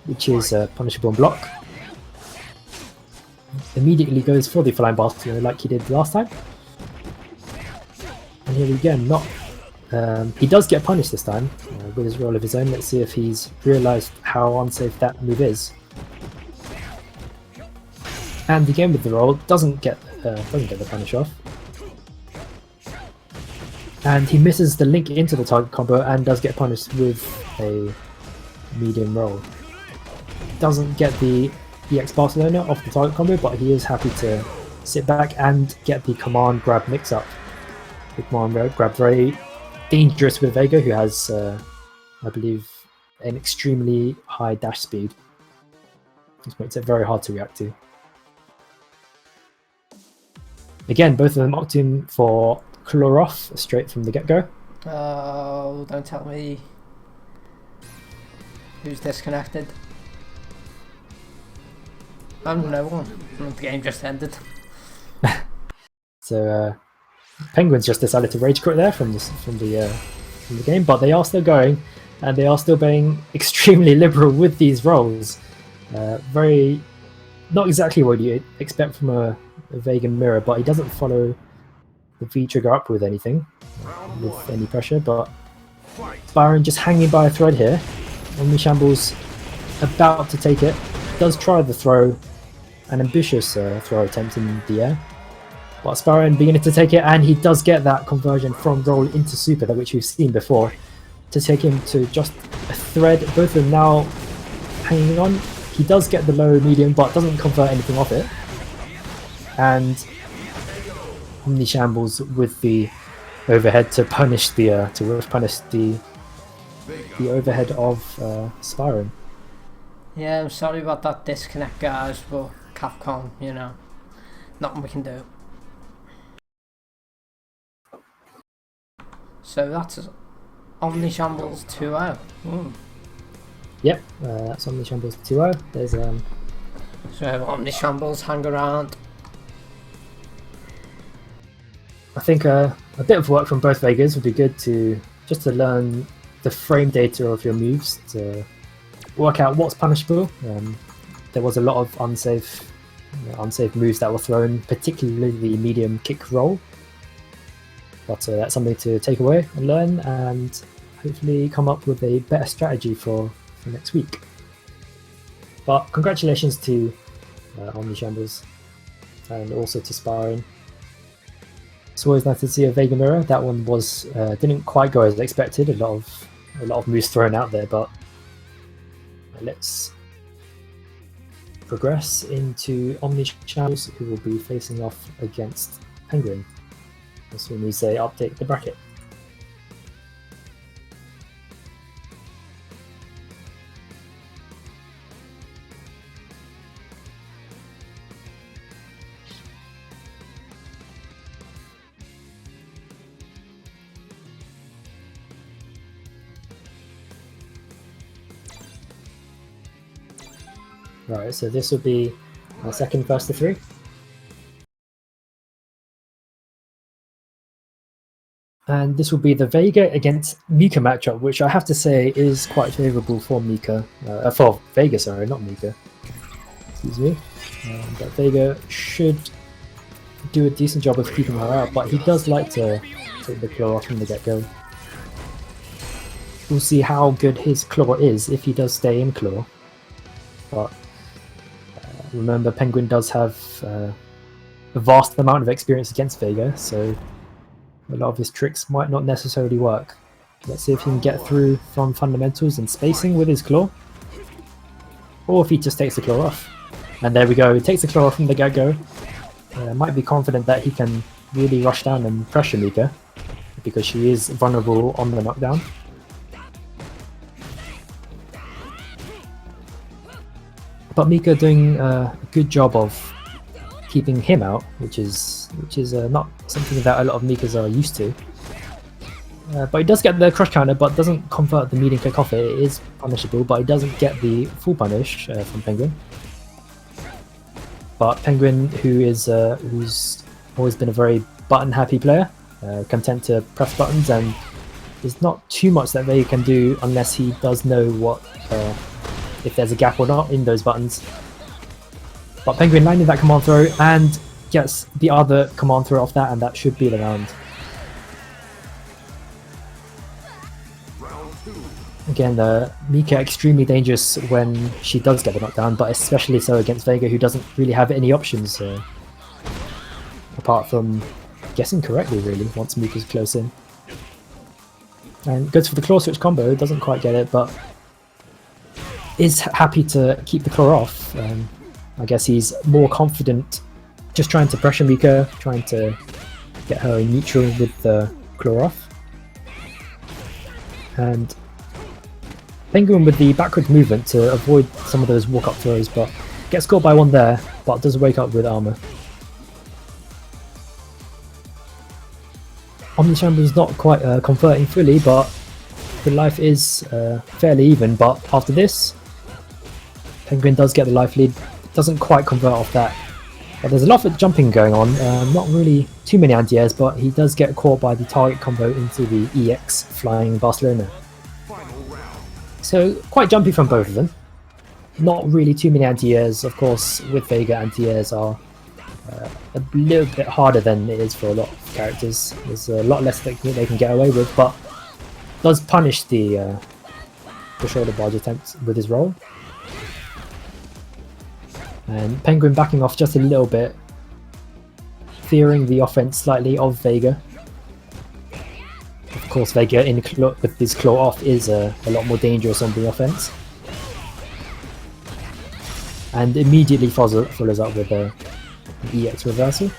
which is punishable and block. Immediately goes for the flying basket like he did last time. And here again, he does get punished this time with his roll of his own. Let's see if he's realised how unsafe that move is. And again with the roll, doesn't get the punish off. And he misses the link into the target combo and does get punished with a medium roll. Doesn't get the EX Barcelona off the target combo, but he is happy to sit back and get the command grab mix up. The command grab very dangerous with Vega, who has, I believe, an extremely high dash speed. This makes it very hard to react to. Again, both of them opting for claw off straight from the get-go. Oh, don't tell me who's disconnected. I'm no one. The game just ended. So Penguins just decided to rage quit there from the game, but they are still going, and they are still being extremely liberal with these rolls. Very not exactly what you expect from a Vegan mirror, but he doesn't follow the V trigger up with anything, with any pressure. But Spyron just hanging by a thread here. Omnishambles about to take it. Does try the throw, an ambitious throw attempt in the air. But Sparrow beginning to take it, and he does get that conversion from roll into super, that which we've seen before, to take him to just a thread. Both of them now hanging on. He does get the low medium, but doesn't convert anything off it. And Omni Shambles with the overhead to punish the overhead of Spyro. Yeah, I'm sorry about that disconnect, guys, but Capcom, you know, nothing we can do. So that's Omni Shambles 2-0. Yep, that's Omni Shambles 2-0. There's So Omni Shambles hang around. I think a bit of work from both Vegas would be good to just to learn the frame data of your moves to work out what's punishable. There was a lot of unsafe moves that were thrown, particularly the medium kick roll. But that's something to take away and learn, and hopefully come up with a better strategy for next week. But congratulations to Omni Shambles, and also to Sparring. It's always nice to see a Vega mirror. That one was didn't quite go as expected. A lot of moves thrown out there, but let's progress into Omni Shambles, who will be facing off against Penguin as soon as they update the bracket. Right, so this will be our second first to three. And this will be the Vega against Mika matchup, which I have to say is quite favourable for Mika. For Vega, sorry, not Mika. Excuse me. But Vega should do a decent job of keeping her out, but he does like to take the claw off from the get-go. We'll see how good his claw is if he does stay in claw. But remember, Penguin does have a vast amount of experience against Vega, so a lot of his tricks might not necessarily work. Let's see if he can get through from fundamentals and spacing with his claw, or if he just takes the claw off. And there we go, he takes the claw off from the get-go. Might be confident that he can really rush down and pressure Mika, because she is vulnerable on the knockdown. But Mika doing a good job of keeping him out, which is not something that a lot of Mikas are used to. But he does get the crush counter, but doesn't convert the medium kick off it. It is punishable, but he doesn't get the full punish from Penguin. But Penguin, who's always been a very button-happy player, content to press buttons, and there's not too much that they can do unless he does know what if there's a gap or not in those buttons. But Penguin landing that command throw and gets the other command throw off that, and that should be the round. Again, Mika extremely dangerous when she does get the knockdown, but especially so against Vega, who doesn't really have any options apart from guessing correctly, really, once Mika's close in. And goes for the claw switch combo, doesn't quite get it, but is happy to keep the claw off. I guess he's more confident just trying to pressure Mika, trying to get her in neutral with the claw off. And Penguin with the backwards movement to avoid some of those walk-up throws, but gets caught by one there, but does wake up with armor. Omni Shambles not quite converting fully, but the life is fairly even. But after this, Penguin does get the life lead, doesn't quite convert off that. But there's a lot of jumping going on, not really too many anti-airs, but he does get caught by the target combo into the EX flying Barcelona. So quite jumpy from both of them. Not really too many anti-airs. Of course, with Vega, anti-airs are a little bit harder than it is for a lot of characters. There's a lot less that they can get away with, but does punish the shoulder barge attempt with his roll. And Penguin backing off just a little bit, fearing the offense slightly of Vega. Of course, Vega with his claw off is a lot more dangerous on the offense. And immediately follows up with an EX reversal.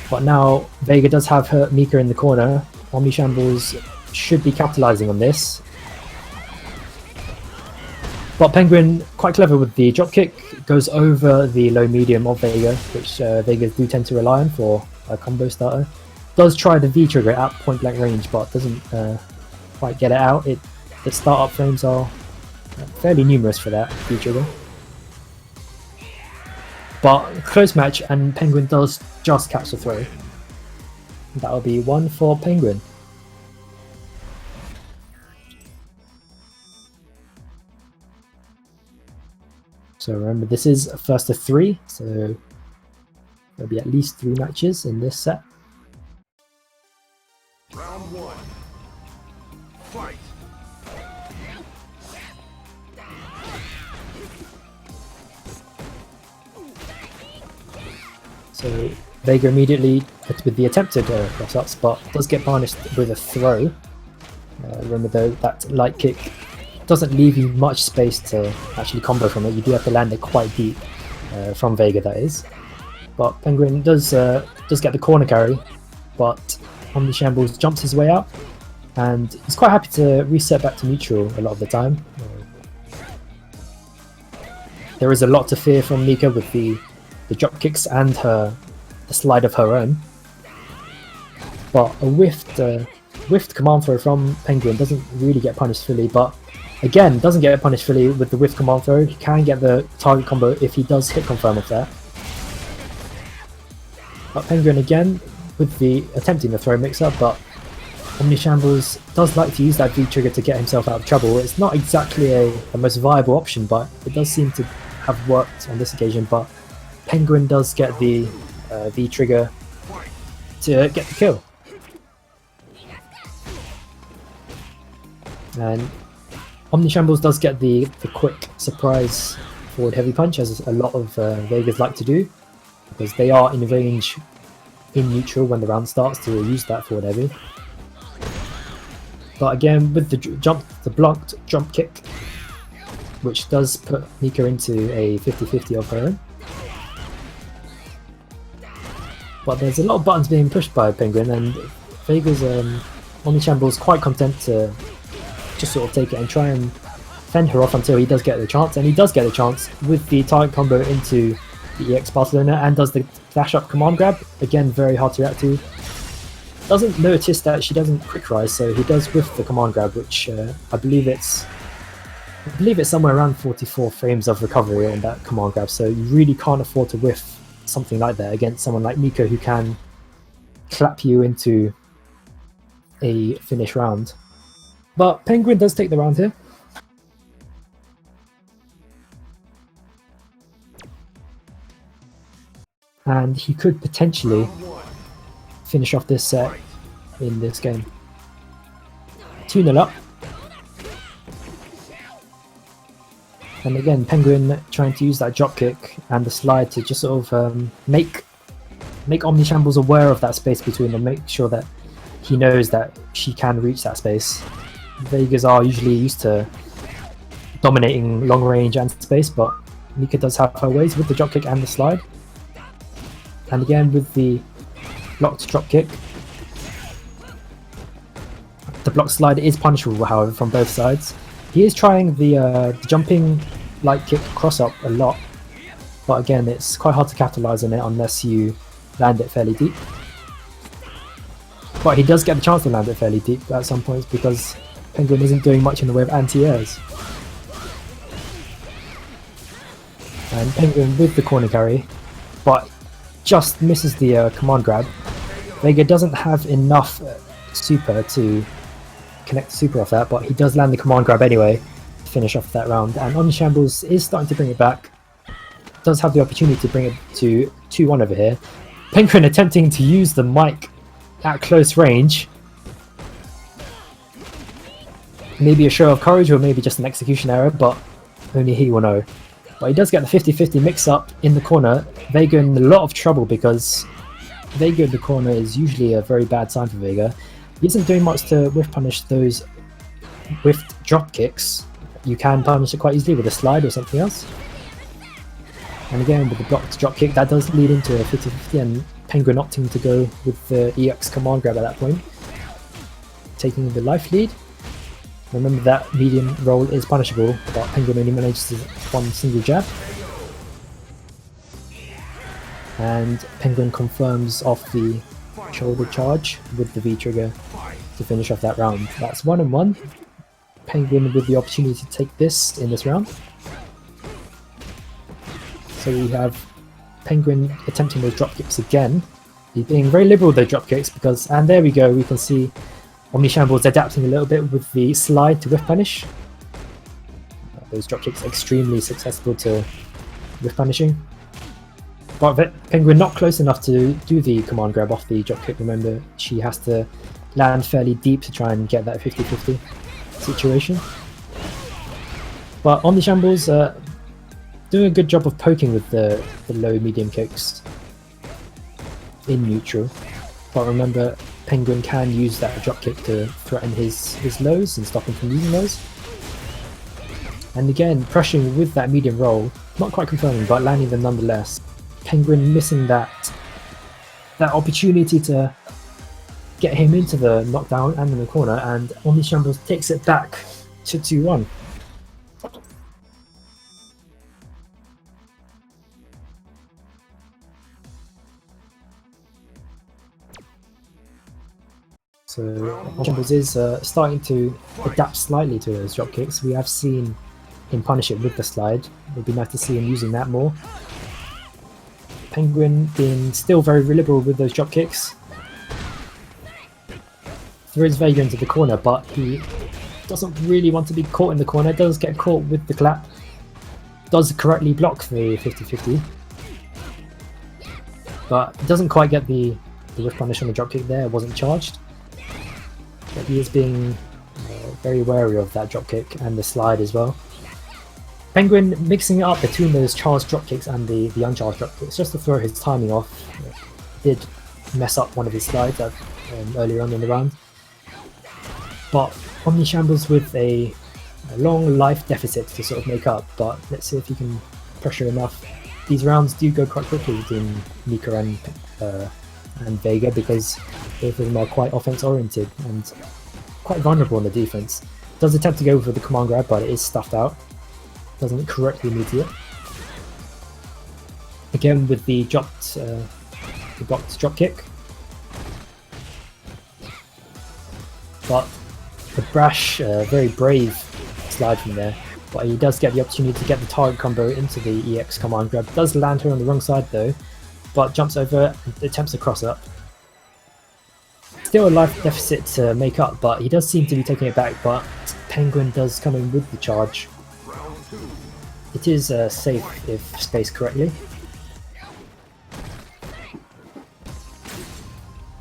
But now Vega does have her Mika in the corner. Omni Shambles should be capitalizing on this. But Penguin, quite clever with the dropkick, goes over the low medium of Vega, which Vegas do tend to rely on for a combo starter. Does try the V trigger at point blank range, but doesn't quite get it out. The startup frames are fairly numerous for that V trigger. But close match, and Penguin does just catch the throw. That'll be 1 for Penguin. So remember, this is first of 3, so there'll be at least 3 matches in this set. Round 1. Fight. So Vega immediately with the attempted cross-ups, but does get punished with a throw. Remember though, that light kick doesn't leave you much space to actually combo from it. You do have to land it quite deep from Vega, that is. But Penguin does get the corner carry, but Omni Shambles jumps his way out, and he's quite happy to reset back to neutral a lot of the time. There is a lot to fear from Mika with the drop kicks and the slide of her own. But a whiffed command throw from Penguin doesn't really get punished fully, but again, doesn't get punished fully with the whiffed command throw. He can get the target combo if he does hit confirm with that. But Penguin again with the attempting the throw mix up, but Omni Shambles does like to use that V trigger to get himself out of trouble. It's not exactly a most viable option, but it does seem to have worked on this occasion. But Penguin does get the V trigger to get the kill. And Omni Shambles does get the quick surprise forward heavy punch, as a lot of Vegas like to do, because they are in range in neutral when the round starts to use that forward heavy. But again, with the blocked jump kick, which does put Mika into a 50-50 of her own. But there's a lot of buttons being pushed by Penguin, and Vega's Omni Shambles quite content to just sort of take it and try and fend her off until he does get the chance, and he does get the chance with the target combo into the EX Barcelona and does the dash up command grab. Again, very hard to react to. Doesn't notice that she doesn't quick rise, so he does whiff the command grab, which I believe it's somewhere around 44 frames of recovery on that command grab, so you really can't afford to whiff something like that against someone like Mika, who can clap you into a finish round. But Penguin does take the round here. And he could potentially finish off this set in this game. 2-0 up. And again, Penguin trying to use that drop kick and the slide to just sort of make Omni Shambles aware of that space between them, make sure that he knows that she can reach that space. Vegas are usually used to dominating long range and space, but Mika does have her ways with the drop kick and the slide. And again with the blocked drop kick. The block slide is punishable, however, from both sides. He is trying the jumping light kick cross up a lot, but again, it's quite hard to capitalize on it unless you land it fairly deep. But he does get the chance to land it fairly deep at some points because Penguin isn't doing much in the way of anti-airs. And Penguin with the corner carry, but just misses the command grab. Vega doesn't have enough super to connect the super off that, but he does land the command grab anyway to finish off that round. And Omni Shambles is starting to bring it back. Does have the opportunity to bring it to 2-1 over here. Penguin attempting to use the mic at close range. Maybe a show of courage or maybe just an execution error, but only he will know. But he does get the 50-50 mix-up in the corner. Vega in a lot of trouble because Vega in the corner is usually a very bad sign for Vega. He isn't doing much to whiff punish those whiffed drop kicks. You can punish it quite easily with a slide or something else. And again, with the blocked drop kick, that does lead into a 50-50, and Penguin opting to go with the EX command grab at that point, taking the life lead. Remember that medium roll is punishable, but Penguin only manages one single jab. And Penguin confirms off the shoulder charge with the V trigger to finish off that round. That's 1-1. Penguin with the opportunity to take this in this round. So we have Penguin attempting those drop kicks again. He's being very liberal with those drop kicks because, and there we go, we can see Omni Shambles adapting a little bit with the slide to whiff punish. Those drop kicks extremely successful to whiff punishing. But Penguin not close enough to do the command grab off the drop kick. Remember, she has to land fairly deep to try and get that 50-50 situation. But Omni Shambles doing a good job of poking with the low medium kicks in neutral. But remember, Penguin can use that drop kick to threaten his lows and stop him from using those. And again, pressuring with that medium roll, not quite confirming, but landing them nonetheless. Penguin missing that opportunity to get him into the knockdown and in the corner, and Omni Shambles takes it back to 2-1. So Omni Shambles is starting to adapt slightly to those drop kicks. We have seen him punish it with the slide. It would be nice to see him using that more. Penguin being still very liberal with those drop kicks. Throws Vega into the corner, but he doesn't really want to be caught in the corner. Does get caught with the clap. Does correctly block the 50-50. But doesn't quite get the whiff punish on the drop kick there. It wasn't charged. But he is being very wary of that drop kick and the slide as well. Penguin mixing it up between those charged drop kicks and the uncharged drop kicks just to throw his timing off. Did mess up one of his slides earlier on in the round. But Omni Shambles with a long life deficit to sort of make up, but let's see if he can pressure enough. These rounds do go quite quickly between Mika and Vega because both of them are quite offense oriented and quite vulnerable on the defense. Does attempt to go for the command grab, but it is stuffed out. Doesn't correctly meet it. Again with the blocked drop kick. But the brash, very brave slide from there. But he does get the opportunity to get the target combo into the EX command grab. Does land her on the wrong side though, but jumps over and attempts to cross up. Still a life deficit to make up, but he does seem to be taking it back, but Penguin does come in with the charge. It is safe if spaced correctly.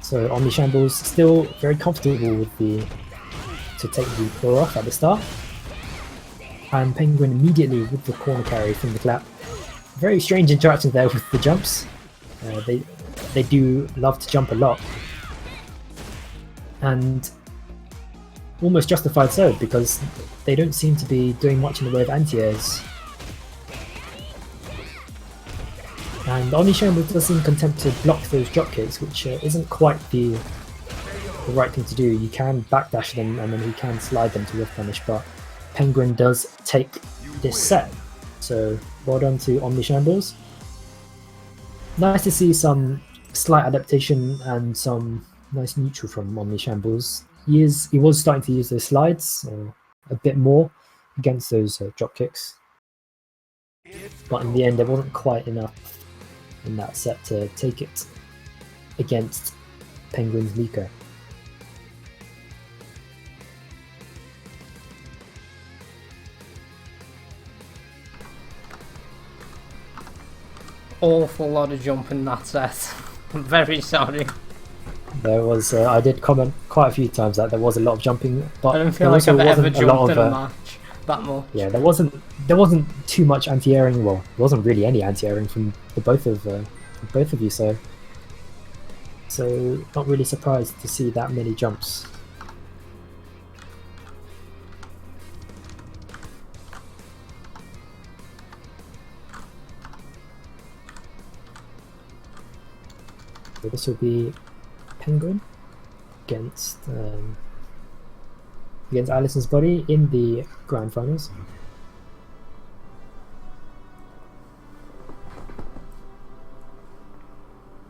So Omni Shambles still very comfortable with to take the claw off at the start. And Penguin immediately with the corner carry from the clap. Very strange interaction there with the jumps. They do love to jump a lot. And almost justified so, because they don't seem to be doing much in the way of anti-airs. And Omni Shambles does seem content to block those drop kicks, which isn't quite the right thing to do. You can backdash them and then he can slide them to whiff punish, but Penguin does take this set. So well done to Omni Shambles. Nice to see some slight adaptation and some nice neutral from Omni Shambles. He was starting to use those slides a bit more against those drop kicks, but in the end there wasn't quite enough in that set to take it against Penguin's Mika. Awful lot of jump in that set. I'm very sorry. There was, I did comment quite a few times that there was a lot of jumping, but I don't feel like I've ever jumped in a match that much. Yeah, there wasn't there wasn't too much anti-airing. Well, there wasn't really any anti-airing from both of you. So not really surprised to see that many jumps. So this will be Penguin against Alison's Body in the grand finals.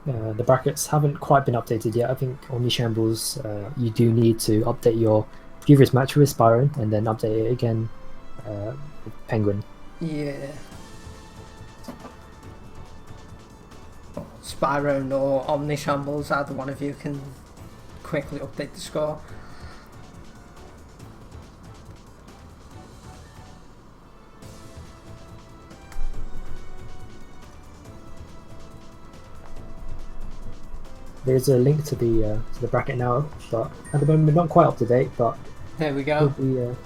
The brackets haven't quite been updated yet. I think on the Shambles you do need to update your previous match with Spyro and then update it again with Penguin. Yeah. Spyro or Omni Shambles, either one of you can quickly update the score. There's a link to the bracket now, but at the moment not quite up to date. But there we go. We'll be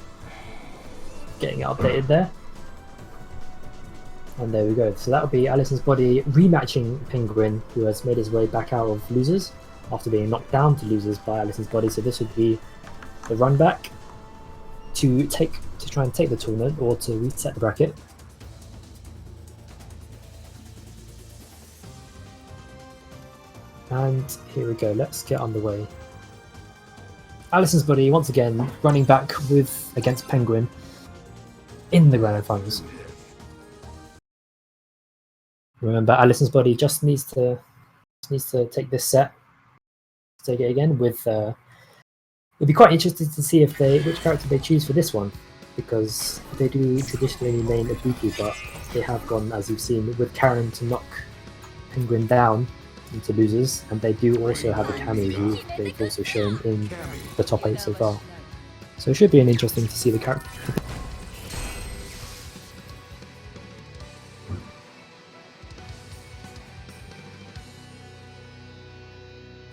getting it updated there. And there we go. So that'll be Alison's Body rematching Penguin, who has made his way back out of losers after being knocked down to losers by Alison's Body. So this would be the run back to try and take the tournament or to reset the bracket. And here we go. Let's get underway. Alison's Body once again running back against Penguin in the grand finals. Remember, Alison's Body just needs to take this set, take it again. It'll be quite interesting to see which character they choose for this one, because they do traditionally main Ibuki, but they have gone, as you've seen, with Karen to knock Penguin down into losers, and they do also have a Cammy who they've also shown in the top 8 so far. So it should be interesting to see the character.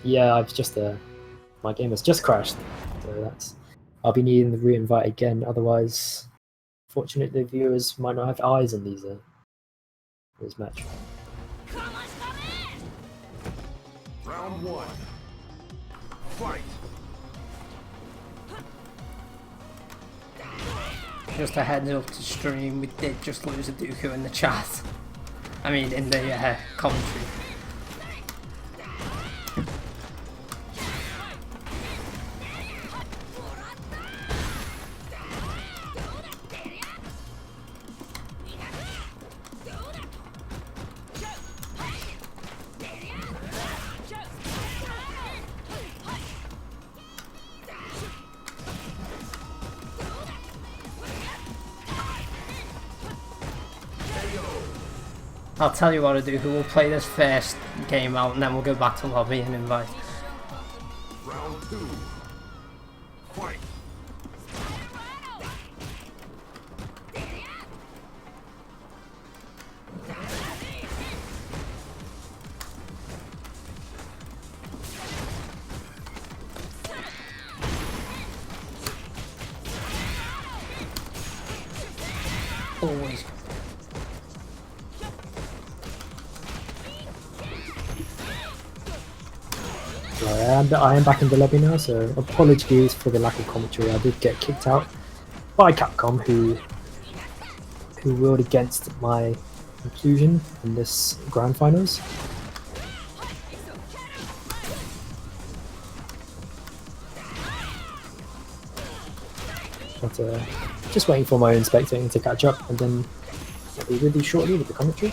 Yeah, my game has just crashed, so I'll be needing the re-invite again. Otherwise, fortunately, the viewers might not have eyes on this match. Round 1. Fight. Just a heads up to stream, we did just lose a Dooku in the chat. I mean, in the commentary. I'll tell you what to do, we'll play this first game out and then we'll go back to lobby and invite. Round 2. Fight. Always. I am back in the lobby now, so apologies for the lack of commentary. I did get kicked out by Capcom, who ruled against my inclusion in this grand finals. But just waiting for my own spectating to catch up, and then I'll be with you shortly with the commentary.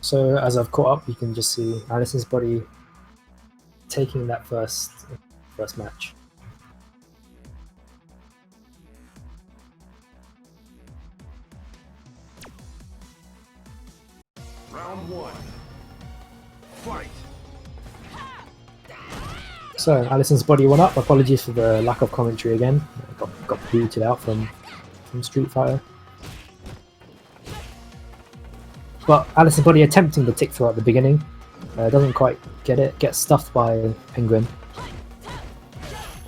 So as I've caught up, you can just see Alison's Body taking that first match. Round 1. Fight. So Alison's Body won up. Apologies for the lack of commentary again. Got booted out from Street Fighter. But Alice's Body attempting the tick throw at the beginning, doesn't quite get it, gets stuffed by Penguin.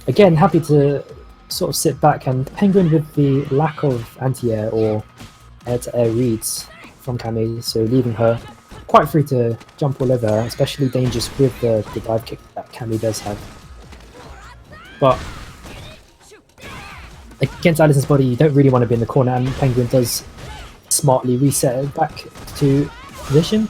Again, happy to sort of sit back, and Penguin with the lack of anti-air or air-to-air reads from Cammy, so leaving her quite free to jump all over her, especially dangerous with the dive kick that Cammy does have. But against Alice's Body, you don't really want to be in the corner, and Penguin does smartly reset it back to position.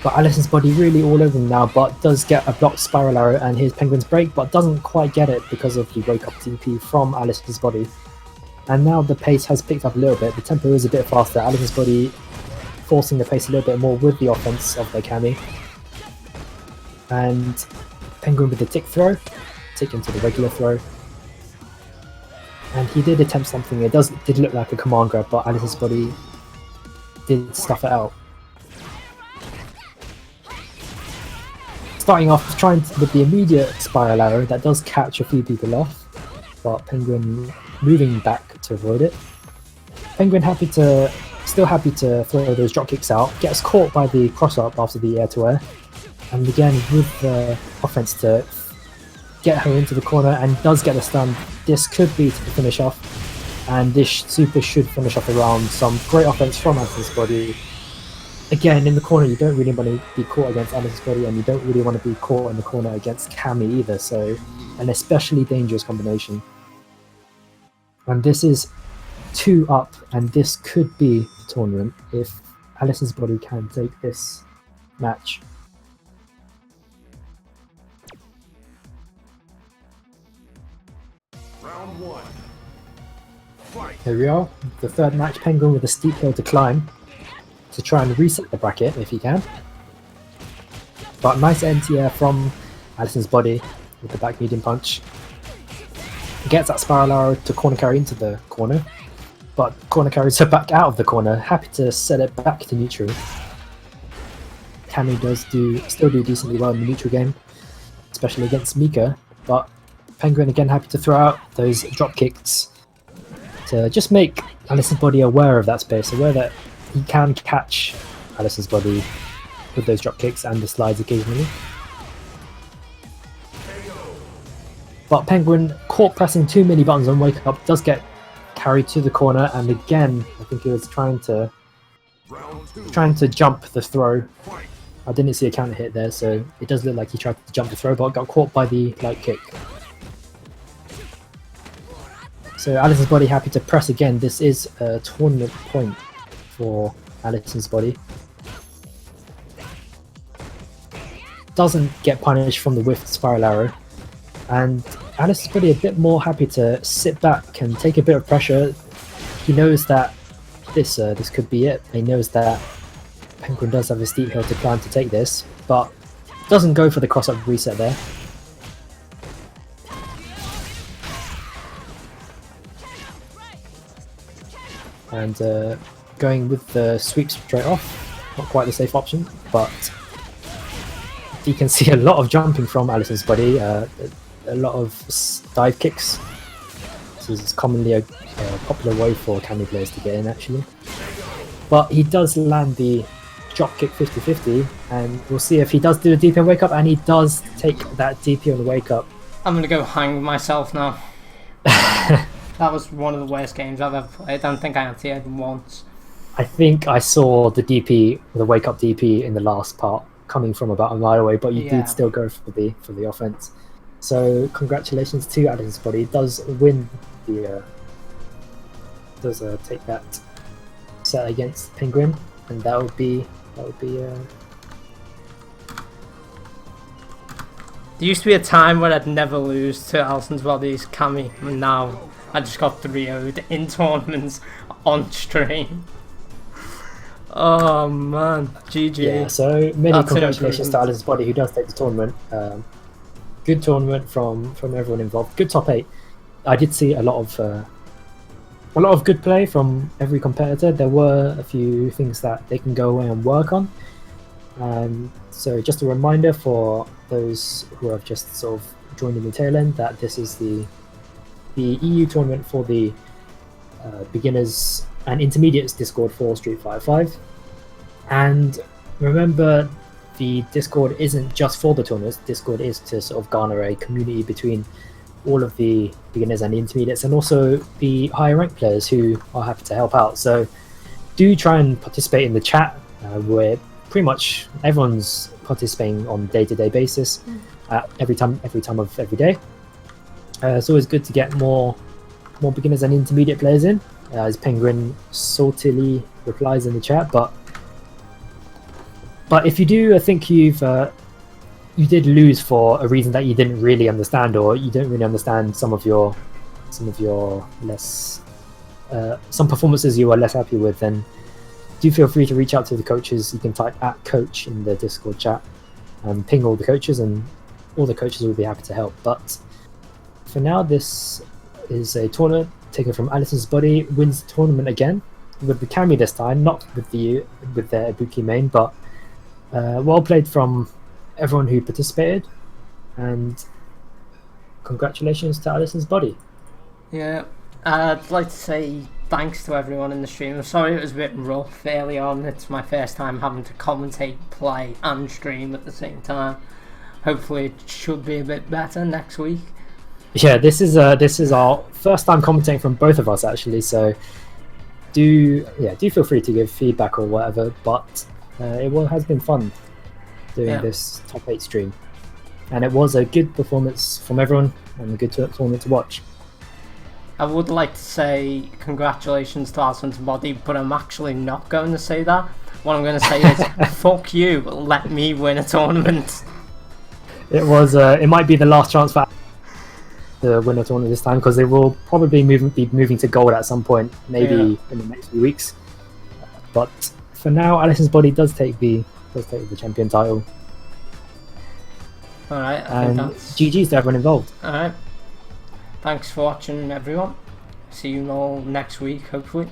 But Alison's Body really all over him now, but does get a blocked spiral arrow, and here's Penguin's break, but doesn't quite get it because of the wake up TP from Alison's Body. And now the pace has picked up a little bit, the tempo is a bit faster, Alison's Body forcing the pace a little bit more with the offense of their Cammy. And Penguin with the tick throw, tick into the regular throw. And he did attempt something, it did look like a command grab, but Alice's Body did stuff it out. Starting off trying with the immediate spiral arrow, that does catch a few people off, but Penguin moving back to avoid it. Penguin still happy to throw those drop kicks out, gets caught by the cross up after the air to air, and again with the offense to get her into the corner, and does get a stun. This could be to finish off, and this super should finish off the round. Some great offense from Alice's Body. Again, in the corner, you don't really want to be caught against Alice's Body, and you don't really want to be caught in the corner against Cammy either, so an especially dangerous combination. And this is 2 up, and this could be the tournament if Alice's Body can take this match. Round 1. Fight. Here we are, the third match, Penguin with a steep hill to climb to try and reset the bracket if he can. But nice anti-air from Alison's Body with the back medium punch. Gets that spiral arrow to corner carry into the corner, but corner carries her back out of the corner, happy to set it back to neutral. Cammy does still do decently well in the neutral game, especially against Mika, but Penguin again happy to throw out those drop kicks to just make Alison's Body aware of that space, aware that he can catch Alison's Body with those drop kicks and the slides occasionally. But Penguin, caught pressing too many buttons on wake up, does get carried to the corner, and again I think he was trying to jump the throw. I didn't see a counter hit there, so it does look like he tried to jump the throw, but got caught by the light kick. So Alison's Body happy to press again. This is a tournament point for Alison's Body. Doesn't get punished from the whiffed spiral arrow, and Alison's Body a bit more happy to sit back and take a bit of pressure. He knows that this could be it. He knows that Penguin does have a steep hill to climb to take this, but doesn't go for the cross-up reset there. And going with the sweep straight off, not quite the safe option, but you can see a lot of jumping from Alison's Body, a lot of dive kicks. This is commonly a popular way for Cammy players to get in actually. But he does land the drop kick 50-50, and we'll see if he does do a DP on wake up, and he does take that DP on the wake up. I'm gonna go hang myself now. That was one of the worst games I've ever played. I don't think I anti-aired once. I think I saw the DP, the wake up DP in the last part coming from about a mile away, but you did still go for the offense. So congratulations to Alison's Body. He does win the does take that set against Penguin, and that would be There used to be a time when I'd never lose to Alison's Body's Cammy, and now I just got 3-0'd in tournaments on stream. Oh man, GG. Yeah, so many congratulations to Alison's Body, who does take the tournament. Good tournament from everyone involved. Good top 8. I did see a lot of good play from every competitor. There were a few things that they can go away and work on. So just a reminder for those who have just sort of joined in the tail end that this is the the EU tournament for the beginners and intermediates Discord for Street Fighter 5. And remember, the Discord isn't just for the tournaments. Discord is to sort of garner a community between all of the beginners and the intermediates, and also the higher ranked players who are happy to help out. So do try and participate in the chat, where pretty much everyone's participating on a day-to-day basis, every time of every day. It's always good to get more beginners and intermediate players in, as Penguin saltily replies in the chat. But if you do, I think you did lose for a reason that you didn't really understand, or you don't really understand some of your less some performances you were less happy with, then do feel free to reach out to the coaches. You can type @coach in the Discord chat and ping all the coaches, and all the coaches will be happy to help. But for now, this is a tournament taken from Alison's Body. Wins the tournament again with the Kami this time, not with their Ibuki main, but well played from everyone who participated, and congratulations to Alison's Body. Yeah, I'd like to say thanks to everyone in the stream. I'm sorry it was a bit rough early on. It's my first time having to commentate, play and stream at the same time. Hopefully it should be a bit better next week. Yeah, this is our first time commentating from both of us actually, so do feel free to give feedback or whatever, but it has been fun doing this top 8 stream, and it was a good performance from everyone and a good tournament to watch. I would like to say congratulations to Alison's Body, but I'm actually not going to say that. What I'm going to say is fuck you, let me win a tournament. It might be the last chance for to win a tournament this time, because they will probably be moving to gold at some point, maybe in the next few weeks. But for now, Alison's Body does take the champion title. Alright, and GG's to everyone involved. Alright. Thanks for watching, everyone. See you all next week, hopefully.